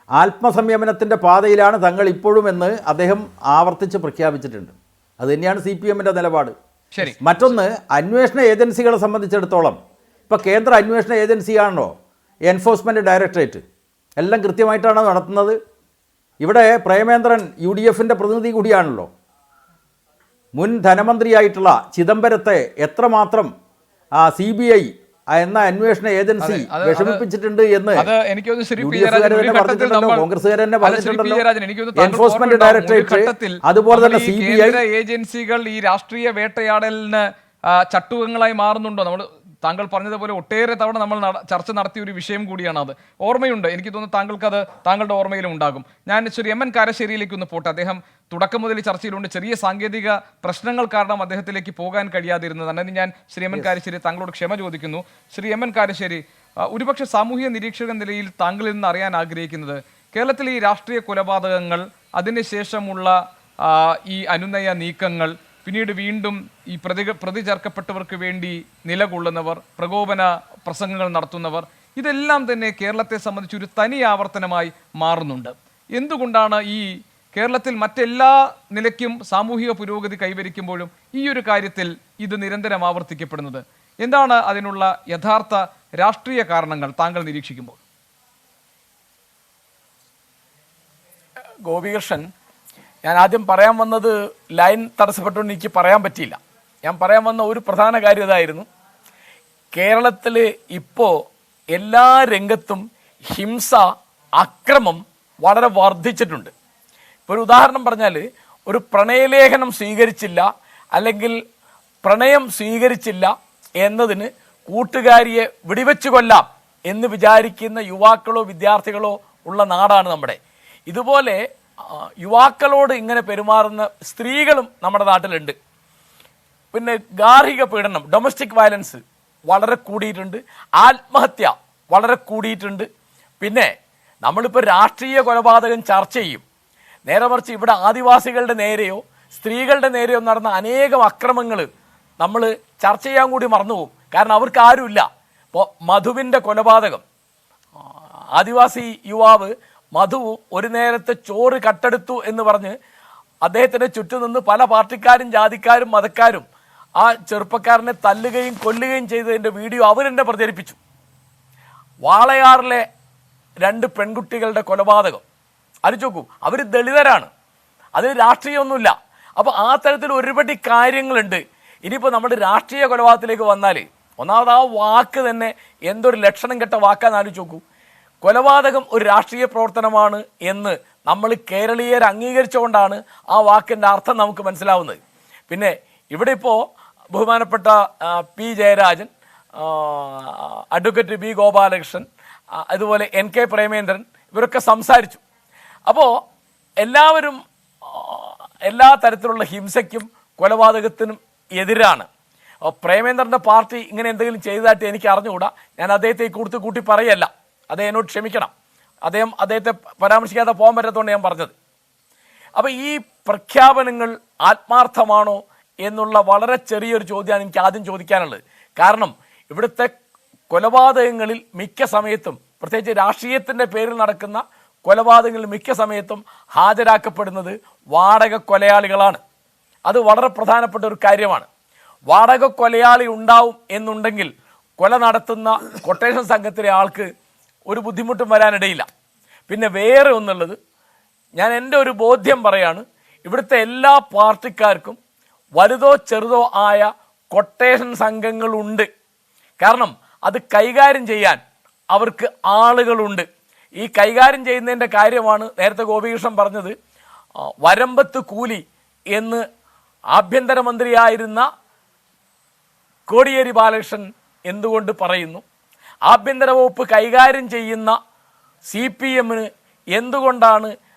ആത്മസംയമനത്തിൻ്റെ പാതയിലാണ് തങ്ങൾ ഇപ്പോഴുമെന്ന് അദ്ദേഹം ആവർത്തിച്ച് പ്രഖ്യാപിച്ചിട്ടുണ്ട്. അത് തന്നെയാണ് CPMൻ്റെ നിലപാട്. ശരി. മറ്റൊന്ന്, അന്വേഷണ ഏജൻസികളെ സംബന്ധിച്ചിടത്തോളം ഇപ്പോൾ കേന്ദ്ര അന്വേഷണ ഏജൻസിയാണല്ലോ എൻഫോഴ്സ്മെൻറ്റ് ഡയറക്ടറേറ്റ്, എല്ലാം കൃത്യമായിട്ടാണ് നടത്തുന്നത്. ഇവിടെ പ്രേമേന്ദ്രൻ UDFൻ്റെ പ്രതിനിധി കൂടിയാണല്ലോ. മുൻ ധനമന്ത്രിയായിട്ടുള്ള ചിദംബരത്തെ എത്രമാത്രം CBI എന്ന അന്വേഷണ ഏജൻസി വിഷമിപ്പിച്ചിട്ടുണ്ട് എന്ന് കോൺഗ്രസ്സുകാർ തന്നെ പറഞ്ഞിട്ടുണ്ടല്ലോ. എൻഫോഴ്സ്മെന്റ് ഡയറക്ടറേറ്റ് അതുപോലെ തന്നെ CBI ഏജൻസികൾ ഈ രാഷ്ട്രീയ വേട്ടയാടലിന് ചട്ടുകങ്ങളായി മാറുന്നുണ്ടോ? നമ്മൾ താങ്കൾ പറഞ്ഞതുപോലെ ഒട്ടേറെ തവണ നമ്മൾ ചർച്ച നടത്തിയ ഒരു വിഷയം കൂടിയാണ് അത്. ഓർമ്മയുണ്ട്, എനിക്ക് തോന്നുന്നു താങ്കളുടെ ഓർമ്മയിലും ഉണ്ടാകും. ഞാൻ ശ്രീ MN കാരശ്ശേരിയിലേക്ക് ഒന്ന് പോട്ടെ. അദ്ദേഹം തുടക്കം മുതൽ ചർച്ചയിലുണ്ട്. ചെറിയ സാങ്കേതിക പ്രശ്നങ്ങൾ കാരണം അദ്ദേഹത്തിലേക്ക് പോകാൻ കഴിയാതിരുന്നതാണ്. അതിന് ഞാൻ ശ്രീ MN കാരശ്ശേരി താങ്കളോട് ക്ഷമ ചോദിക്കുന്നു. ശ്രീ MN കാരശ്ശേരി, ഒരുപക്ഷെ സാമൂഹിക നിരീക്ഷക നിലയിൽ താങ്കളിൽ നിന്ന് അറിയാൻ ആഗ്രഹിക്കുന്നത്, കേരളത്തിലെ ഈ രാഷ്ട്രീയ കൊലപാതകങ്ങൾ, അതിനുശേഷമുള്ള ഈ അനുനയ നീക്കങ്ങൾ, പിന്നീട് വീണ്ടും ഈ പ്രതി ചേർക്കപ്പെട്ടവർക്ക് വേണ്ടി നിലകൊള്ളുന്നവർ, പ്രകോപന പ്രസംഗങ്ങൾ നടത്തുന്നവർ, ഇതെല്ലാം തന്നെ കേരളത്തെ സംബന്ധിച്ച് ഒരു തനി ആവർത്തനമായി മാറുന്നുണ്ട്. എന്തുകൊണ്ടാണ് ഈ കേരളത്തിൽ മറ്റെല്ലാ നിലയ്ക്കും സാമൂഹിക പുരോഗതി കൈവരിക്കുമ്പോഴും ഈ ഒരു കാര്യത്തിൽ ഇത് നിരന്തരം ആവർത്തിക്കപ്പെടുന്നത്? എന്താണ് അതിനുള്ള യഥാർത്ഥ രാഷ്ട്രീയ കാരണങ്ങൾ താങ്കൾ നിരീക്ഷിക്കുമ്പോൾ? ഗോപികൃഷ്ണൻ, ഞാൻ ആദ്യം പറയാൻ വന്നത് ലൈൻ തടസ്സപ്പെട്ടുകൊണ്ട് എനിക്ക് പറയാൻ പറ്റിയില്ല. ഞാൻ പറയാൻ വന്ന ഒരു പ്രധാന കാര്യം ഇതായിരുന്നു. കേരളത്തിൽ ഇപ്പോൾ എല്ലാ രംഗത്തും ഹിംസ, അക്രമം വളരെ വർദ്ധിച്ചിട്ടുണ്ട്. ഇപ്പോൾ ഒരു ഉദാഹരണം പറഞ്ഞാൽ, ഒരു പ്രണയലേഖനം സ്വീകരിച്ചില്ല അല്ലെങ്കിൽ പ്രണയം സ്വീകരിച്ചില്ല എന്നതിന് കൂട്ടുകാരിയെ വെടിവെച്ച് കൊല്ലാം എന്ന് വിചാരിക്കുന്ന യുവാക്കളോ വിദ്യാർത്ഥികളോ ഉള്ള നാടാണ് നമ്മുടെ. ഇതുപോലെ യുവാക്കളോട് ഇങ്ങനെ പെരുമാറുന്ന സ്ത്രീകളും നമ്മുടെ നാട്ടിലുണ്ട്. പിന്നെ ഗാർഹിക പീഡനം, ഡൊമസ്റ്റിക് വയലൻസ് വളരെ കൂടിയിട്ടുണ്ട്. ആത്മഹത്യ വളരെ കൂടിയിട്ടുണ്ട്. പിന്നെ നമ്മളിപ്പോൾ രാഷ്ട്രീയ കൊലപാതകം ചർച്ച ചെയ്യും, നേരെ മറിച്ച് ഇവിടെ ആദിവാസികളുടെ നേരെയോ സ്ത്രീകളുടെ നേരെയോ നടന്ന അനേകം അക്രമങ്ങൾ നമ്മൾ ചർച്ച ചെയ്യാൻ കൂടി മറന്നുപോകും. കാരണം അവർക്ക് ആരുമില്ല. ഇപ്പോൾ മധുവിൻ്റെ കൊലപാതകം, ആദിവാസി യുവാവ് മധു ഒരു നേരത്തെ ചോറ് കട്ടെടുത്തു എന്ന് പറഞ്ഞ് അദ്ദേഹത്തിൻ്റെ ചുറ്റും നിന്ന് പല പാർട്ടിക്കാരും ജാതിക്കാരും മതക്കാരും ആ ചെറുപ്പക്കാരനെ തല്ലുകയും കൊല്ലുകയും ചെയ്തതിൻ്റെ വീഡിയോ അവരെന്നെ പ്രചരിപ്പിച്ചു. വാളയാറിലെ 2 പെൺകുട്ടികളുടെ കൊലപാതകം ആലോചിച്ച് നോക്കൂ. അവർ ദളിതരാണ്, അതിന് രാഷ്ട്രീയമൊന്നുമില്ല. അപ്പോൾ ആ തരത്തിൽ ഒരുപടി കാര്യങ്ങളുണ്ട്. ഇനിയിപ്പോൾ നമ്മുടെ രാഷ്ട്രീയ കൊലപാതകത്തിലേക്ക് വന്നാൽ, ഒന്നാമത് ആ വാക്ക് തന്നെ എന്തൊരു ലക്ഷണം കെട്ട വാക്കാന്ന് ആലോചിച്ച് നോക്കൂ. കൊലപാതകം ഒരു രാഷ്ട്രീയ പ്രവർത്തനമാണ് എന്ന് നമ്മൾ കേരളീയർ അംഗീകരിച്ചുകൊണ്ടാണ് ആ വാക്കിൻ്റെ അർത്ഥം നമുക്ക് മനസ്സിലാവുന്നത്. പിന്നെ ഇവിടെ ഇപ്പോൾ ബഹുമാനപ്പെട്ട P Jayarajan, advocate B Gopalakrishnan, അതുപോലെ NK പ്രേമേന്ദ്രൻ ഇവരൊക്കെ സംസാരിച്ചു. അപ്പോൾ എല്ലാവരും എല്ലാ തരത്തിലുള്ള ഹിംസയ്ക്കും കൊലപാതകത്തിനും എതിരാണ്. പ്രേമേന്ദ്രൻ്റെ പാർട്ടി ഇങ്ങനെ എന്തെങ്കിലും ചെയ്തതായിട്ട് എനിക്ക് അറിഞ്ഞുകൂടാ. ഞാൻ അദ്ദേഹത്തെ കൂട്ടി പറയല്ല, അദ്ദേഹം എന്നോട് ക്ഷമിക്കണം. അദ്ദേഹത്തെ പരാമർശിക്കാതെ പോകാൻ പറ്റാത്തതുകൊണ്ട് ഞാൻ പറഞ്ഞത്. അപ്പോൾ ഈ പ്രഖ്യാപനങ്ങൾ ആത്മാർത്ഥമാണോ എന്നുള്ള വളരെ ചെറിയൊരു ചോദ്യമാണ് എനിക്ക് ആദ്യം ചോദിക്കാനുള്ളത്. കാരണം ഇവിടുത്തെ കൊലപാതകങ്ങളിൽ മിക്ക സമയത്തും, പ്രത്യേകിച്ച് രാഷ്ട്രീയത്തിൻ്റെ പേരിൽ നടക്കുന്ന കൊലപാതകങ്ങളിൽ മിക്ക സമയത്തും ഹാജരാക്കപ്പെടുന്നത് വാടക കൊലയാളികളാണ്. അത് വളരെ പ്രധാനപ്പെട്ട ഒരു കാര്യമാണ്. വാടക കൊലയാളി ഉണ്ടാവും എന്നുണ്ടെങ്കിൽ കൊല നടത്തുന്ന കൊട്ടേഷൻ സംഘത്തിലെ ആൾക്ക് ഒരു ബുദ്ധിമുട്ടും വരാനിടയില്ല. പിന്നെ വേറെ ഒന്നുള്ളത്, ഞാൻ എൻ്റെ ഒരു ബോധ്യം പറയാണ്, ഇവിടുത്തെ എല്ലാ പാർട്ടിക്കാർക്കും വലുതോ ചെറുതോ ആയ കൊട്ടേഷൻ സംഘങ്ങളുണ്ട്. കാരണം അത് കൈകാര്യം ചെയ്യാൻ അവർക്ക് ആളുകളുണ്ട്. ഈ കൈകാര്യം ചെയ്യുന്നതിൻ്റെ കാര്യമാണ് നേരത്തെ ഗോപികൃഷ്ണൻ പറഞ്ഞത്. വരമ്പത്ത് കൂലി എന്ന് ആഭ്യന്തരമന്ത്രിയായിരുന്ന കോടിയേരി ബാലകൃഷ്ണൻ എന്തുകൊണ്ട് പറയുന്നു? ആഭ്യന്തര വകുപ്പ് കൈകാര്യം ചെയ്യുന്ന CPM-ന് എന്തുകൊണ്ടാണ്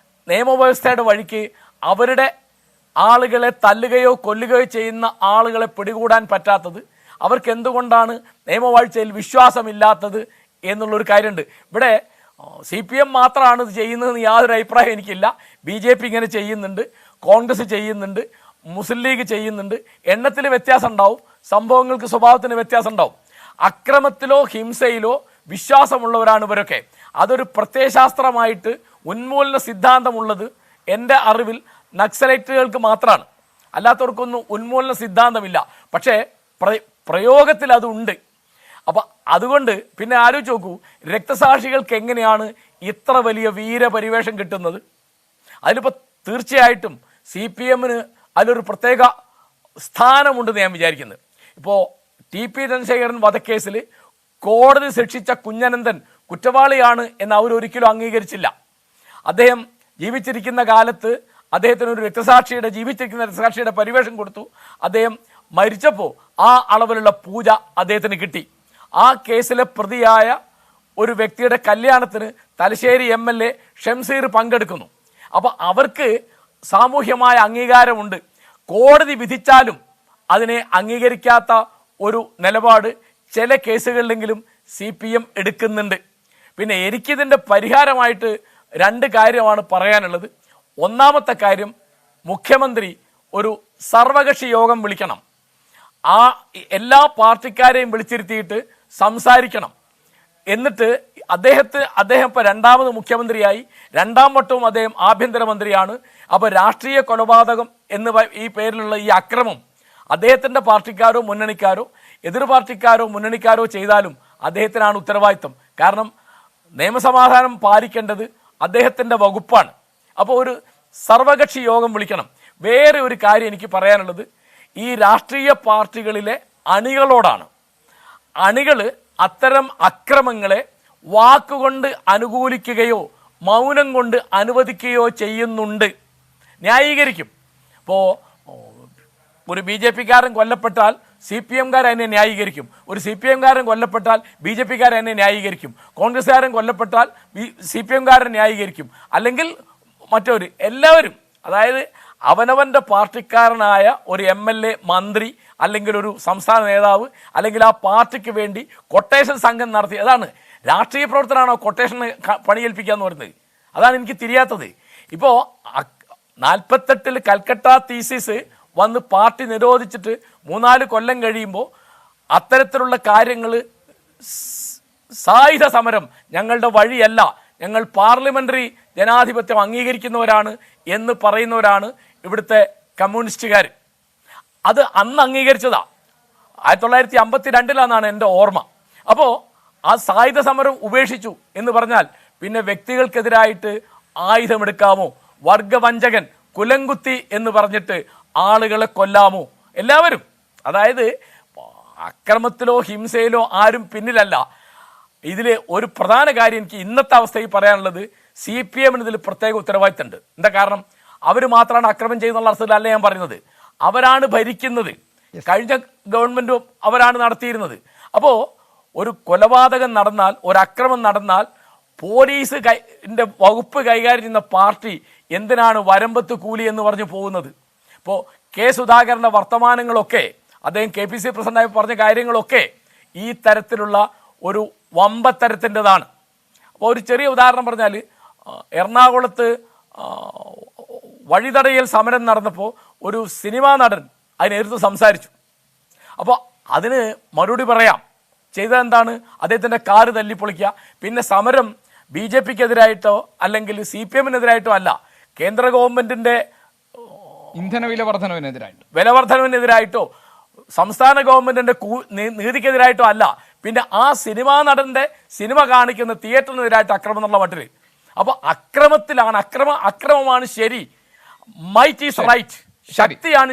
നിയമവ്യവസ്ഥയുടെ വഴിക്ക് അവരുടെ ആളുകളെ തല്ലുകയോ കൊല്ലുകയോ ചെയ്യുന്ന ആളുകളെ പിടികൂടാൻ പറ്റാത്തത്? അവർക്ക് എന്തുകൊണ്ടാണ് നിയമവാഴ്ചയിൽ വിശ്വാസമില്ലാത്തത് എന്നുള്ളൊരു കാര്യമുണ്ട്. ഇവിടെ CPM മാത്രമാണ് ഇത് ചെയ്യുന്നതെന്ന് യാതൊരു അഭിപ്രായം എനിക്കില്ല. BJP ഇങ്ങനെ ചെയ്യുന്നുണ്ട്, കോൺഗ്രസ് ചെയ്യുന്നുണ്ട്, മുസ്ലിം ലീഗ് ചെയ്യുന്നുണ്ട്. എണ്ണത്തിൽ വ്യത്യാസം ഉണ്ടാവും, സംഭവങ്ങൾക്ക് സ്വഭാവത്തിന് വ്യത്യാസം ഉണ്ടാവും. അക്രമത്തിലോ ഹിംസയിലോ വിശ്വാസമുള്ളവരാണ് ഇവരൊക്കെ. അതൊരു പ്രത്യയശാസ്ത്രമായിട്ട് ഉന്മൂലന സിദ്ധാന്തമുള്ളത് എൻ്റെ അറിവിൽ നക്സലൈറ്റുകൾക്ക് മാത്രമാണ്. അല്ലാത്തവർക്കൊന്നും ഉന്മൂലന സിദ്ധാന്തമില്ല. പക്ഷേ പ്രയോഗത്തിൽ അതുണ്ട്. അപ്പം അതുകൊണ്ട് പിന്നെ ആലോചിച്ച് നോക്കൂ, രക്തസാക്ഷികൾക്ക് എങ്ങനെയാണ് ഇത്ര വലിയ വീരപരിവേഷം കിട്ടുന്നത്? അതിലിപ്പോൾ തീർച്ചയായിട്ടും CPM-ന് അതിലൊരു പ്രത്യേക സ്ഥാനമുണ്ടെന്ന് ഞാൻ വിചാരിക്കുന്നത്. ഇപ്പോൾ TP ചന്ദ്രശേഖരൻ വധക്കേസിൽ കോടതി ശിക്ഷിച്ച കുഞ്ഞനന്തൻ കുറ്റവാളിയാണ് എന്ന് അവരൊരിക്കലും അംഗീകരിച്ചില്ല. അദ്ദേഹം ജീവിച്ചിരിക്കുന്ന കാലത്ത് അദ്ദേഹത്തിന് ഒരു ജീവിച്ചിരിക്കുന്ന രക്തസാക്ഷിയുടെ പരിവേഷം കൊടുത്തു. അദ്ദേഹം മരിച്ചപ്പോൾ ആ അളവിലുള്ള പൂജ അദ്ദേഹത്തിന് കിട്ടി. ആ കേസിലെ പ്രതിയായ ഒരു വ്യക്തിയുടെ കല്യാണത്തിന് തലശ്ശേരി MLA ഷംസീർ പങ്കെടുക്കുന്നു. അപ്പോൾ അവർക്ക് സാമൂഹ്യമായ അംഗീകാരമുണ്ട്. കോടതി വിധിച്ചാലും അതിനെ അംഗീകരിക്കാത്ത ഒരു നിലപാട് ചില കേസുകളിലെങ്കിലും CPM എടുക്കുന്നുണ്ട്. പിന്നെ എനിക്കിതിൻ്റെ പരിഹാരമായിട്ട് 2 കാര്യമാണ് പറയാനുള്ളത്. ഒന്നാമത്തെ കാര്യം, മുഖ്യമന്ത്രി ഒരു സർവകക്ഷി യോഗം വിളിക്കണം. ആ എല്ലാ പാർട്ടിക്കാരെയും വിളിച്ചിരുത്തിയിട്ട് സംസാരിക്കണം. എന്നിട്ട് അദ്ദേഹം ഇപ്പോൾ 2ാമത് മുഖ്യമന്ത്രിയായി, 2ാം വട്ടവും അദ്ദേഹം ആഭ്യന്തരമന്ത്രിയാണ്. അപ്പോൾ രാഷ്ട്രീയ കൊലപാതകം എന്ന് ഈ പേരിലുള്ള ഈ അക്രമം അദ്ദേഹത്തിൻ്റെ പാർട്ടിക്കാരോ മുന്നണിക്കാരോ എതിർ പാർട്ടിക്കാരോ മുന്നണിക്കാരോ ചെയ്താലും അദ്ദേഹത്തിനാണ് ഉത്തരവാദിത്വം. കാരണം നിയമസമാധാനം പാലിക്കേണ്ടത് അദ്ദേഹത്തിൻ്റെ വകുപ്പാണ്. അപ്പോൾ ഒരു സർവകക്ഷി യോഗം വിളിക്കണം. വേറെ ഒരു കാര്യം എനിക്ക് പറയാനുള്ളത്, ഈ രാഷ്ട്രീയ പാർട്ടികളിലെ അണികളോടാണ്. അണികൾ അത്തരം അക്രമങ്ങളെ വാക്കുകൊണ്ട് അനുകൂലിക്കുകയോ മൗനം കൊണ്ട് അനുവദിക്കുകയോ ചെയ്യുന്നുണ്ട്, ന്യായീകരിക്കും. ഇപ്പോൾ ഒരു BJP-കാരൻ കൊല്ലപ്പെട്ടാൽ CPM-കാർ അതിനെ ന്യായീകരിക്കും. ഒരു CPM-കാരൻ കൊല്ലപ്പെട്ടാൽ BJP-കാരൻ അതിനെ ന്യായീകരിക്കും. കോൺഗ്രസ്സുകാരൻ കൊല്ലപ്പെട്ടാൽ CPM-കാരൻ ന്യായീകരിക്കും. അല്ലെങ്കിൽ മറ്റൊരു എല്ലാവരും, അതായത് അവനവൻ്റെ പാർട്ടിക്കാരനായ ഒരു MLA, മന്ത്രി അല്ലെങ്കിൽ ഒരു സംസ്ഥാന നേതാവ് അല്ലെങ്കിൽ ആ പാർട്ടിക്ക് വേണ്ടി കൊട്ടേഷൻ സംഘം നടത്തി. അതാണ് രാഷ്ട്രീയ പ്രവർത്തനമാണോ കൊട്ടേഷന് പണിയേൽപ്പിക്കുക എന്ന് പറയുന്നത്? അതാണ് എനിക്ക് തിരിയാത്തത്. ഇപ്പോൾ 48-ൽ കൽക്കട്ട തീസിസ് വന്ന് പാർട്ടി നിരോധിച്ചിട്ട് 3-4 കൊല്ലം കഴിയുമ്പോൾ അത്തരത്തിലുള്ള കാര്യങ്ങൾ സായുധ സമരം ഞങ്ങളുടെ വഴിയല്ല, ഞങ്ങൾ പാർലമെൻ്ററി ജനാധിപത്യം അംഗീകരിക്കുന്നവരാണ് എന്ന് പറയുന്നവരാണ് ഇവിടുത്തെ കമ്മ്യൂണിസ്റ്റുകാർ. അത് അന്ന് അംഗീകരിച്ചതാണ്, 1952-ലാണെന്നാണ് എൻ്റെ ഓർമ്മ. അപ്പോൾ ആ സായുധ സമരം ഉപേക്ഷിച്ചു എന്ന് പറഞ്ഞാൽ പിന്നെ വ്യക്തികൾക്കെതിരായിട്ട് ആയുധമെടുക്കാമോ? വർഗവഞ്ചകൻ, കുലംകുത്തി എന്ന് പറഞ്ഞിട്ട് ആളുകളെ കൊല്ലാമോ? എല്ലാവരും, അതായത് അക്രമത്തിലോ ഹിംസയിലോ ആരും പിന്നിലല്ല. ഇതിൽ ഒരു പ്രധാന കാര്യം എനിക്ക് ഇന്നത്തെ അവസ്ഥയിൽ പറയാനുള്ളത്, CPM-ന് ഇതിൽ പ്രത്യേക ഉത്തരവാദിത്തമുണ്ട്. എന്താ കാരണം? അവർ മാത്രമാണ് അക്രമം ചെയ്യുന്നുള്ള അർത്ഥത്തിലല്ല ഞാൻ പറയുന്നത്. അവരാണ് ഭരിക്കുന്നത്. കഴിഞ്ഞ ഗവൺമെൻറ്റും അവരാണ് നടത്തിയിരുന്നത്. അപ്പോൾ ഒരു കൊലപാതകം നടന്നാൽ, ഒരു അക്രമം നടന്നാൽ പോലീസ് വകുപ്പ് കൈകാര്യം ചെയ്യുന്ന പാർട്ടി എന്തിനാണ് വരമ്പത്ത് കൂലി എന്ന് പറഞ്ഞു പോകുന്നത്? ഇപ്പോൾ കെ സുധാകരൻ്റെ വർത്തമാനങ്ങളൊക്കെ, അദ്ദേഹം KPC പ്രസിഡന്റായി പറഞ്ഞ കാര്യങ്ങളൊക്കെ ഈ തരത്തിലുള്ള ഒരു വമ്പത്തരത്തിൻ്റെതാണ്. അപ്പോൾ ഒരു ചെറിയ ഉദാഹരണം പറഞ്ഞാൽ, എറണാകുളത്ത് വഴിതടയൽ സമരം നടന്നപ്പോൾ ഒരു സിനിമാ നടൻ അതിനെതിർത്ത് സംസാരിച്ചു. അപ്പോൾ അതിന് മറുപടി പറയാം. ചെയ്തതെന്താണ്? അദ്ദേഹത്തിൻ്റെ കാറ് തല്ലിപ്പൊളിക്കുക. പിന്നെ സമരം BJPക്കെതിരായിട്ടോ അല്ലെങ്കിൽ CPMനെതിരായിട്ടോ അല്ല, കേന്ദ്ര ഗവൺമെന്റിന്റെ ഇന്ധന വില വർധനവിനെതിരായിട്ടോ സംസ്ഥാന ഗവൺമെന്റിന്റെ നീതിക്കെതിരായിട്ടോ അല്ല, പിന്നെ ആ സിനിമാ നടന്റെ സിനിമ കാണിക്കുന്ന തിയേറ്ററിനെതിരായിട്ട് അക്രമം എന്നുള്ള മട്ടിൽ. അപ്പൊ അക്രമത്തിലാണ് അക്രമമാണ് ശരി. Might is right. ശക്തിയാണ്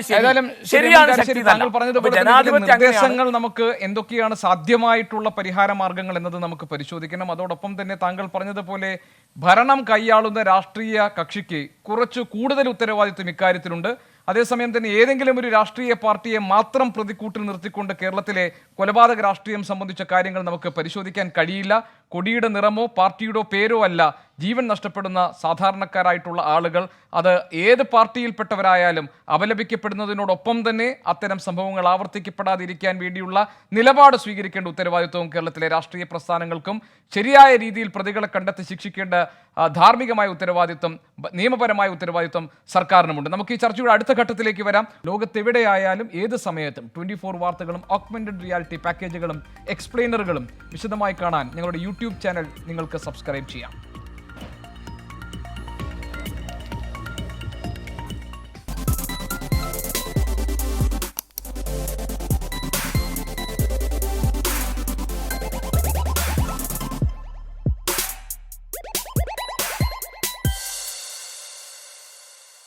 ശരിയാണ് ശക്തി. താങ്കൾ പറഞ്ഞതുപോലെ നിർദ്ദേശങ്ങൾ നമുക്ക് എന്തൊക്കെയാണ് സാധ്യമായിട്ടുള്ള പരിഹാര മാർഗങ്ങൾ എന്നത് നമുക്ക് പരിശോധിക്കണം. അതോടൊപ്പം തന്നെ താങ്കൾ പറഞ്ഞതുപോലെ ഭരണം കൈയാളുന്ന രാഷ്ട്രീയ കക്ഷിക്ക് കുറച്ച് കൂടുതൽ ഉത്തരവാദിത്വം ഇക്കാര്യത്തിലുണ്ട്. അതേസമയം തന്നെ ഏതെങ്കിലും ഒരു രാഷ്ട്രീയ പാർട്ടിയെ മാത്രം പ്രതിക്കൂട്ടിൽ നിർത്തിക്കൊണ്ട് കേരളത്തിലെ കൊലപാതക രാഷ്ട്രീയം സംബന്ധിച്ച കാര്യങ്ങൾ നമുക്ക് പരിശോധിക്കാൻ കഴിയില്ല. കൊടിയുടെ നിറമോ പാർട്ടിയുടെ പേരോ അല്ല ജീവൻ നഷ്ടപ്പെടുന്ന സാധാരണക്കാരായിട്ടുള്ള ആളുകൾ, അത് ഏത് പാർട്ടിയിൽപ്പെട്ടവരായാലും അപലപിക്കപ്പെടുന്നതിനോടൊപ്പം തന്നെ അത്തരം സംഭവങ്ങൾ ആവർത്തിക്കപ്പെടാതിരിക്കാൻ വേണ്ടിയുള്ള നിലപാട് സ്വീകരിക്കേണ്ട ഉത്തരവാദിത്വവും കേരളത്തിലെ രാഷ്ട്രീയ പ്രസ്ഥാനങ്ങൾക്കും ശരിയായ രീതിയിൽ പ്രതികളെ കണ്ടെത്തി ശിക്ഷിക്കേണ്ട ധാർമ്മികമായ ഉത്തരവാദിത്വം, നിയമപരമായ ഉത്തരവാദിത്വം സർക്കാരിനുമുണ്ട്. നമുക്ക് ഈ ചർച്ചയുടെ അടുത്ത ഘട്ടത്തിലേക്ക് വരാം. ലോകത്തെവിടെയായാലും ഏത് സമയത്തും 24 വാർത്തകളും ഓഗ്മെന്റഡ് റിയാലിറ്റി പാക്കേജുകളും എക്സ്പ്ലെയിനറുകളും വിശദമായി കാണാൻ ഞങ്ങളുടെ യൂട്യൂബ് ചാനൽ നിങ്ങൾക്ക് സബ്സ്ക്രൈബ് ചെയ്യാം.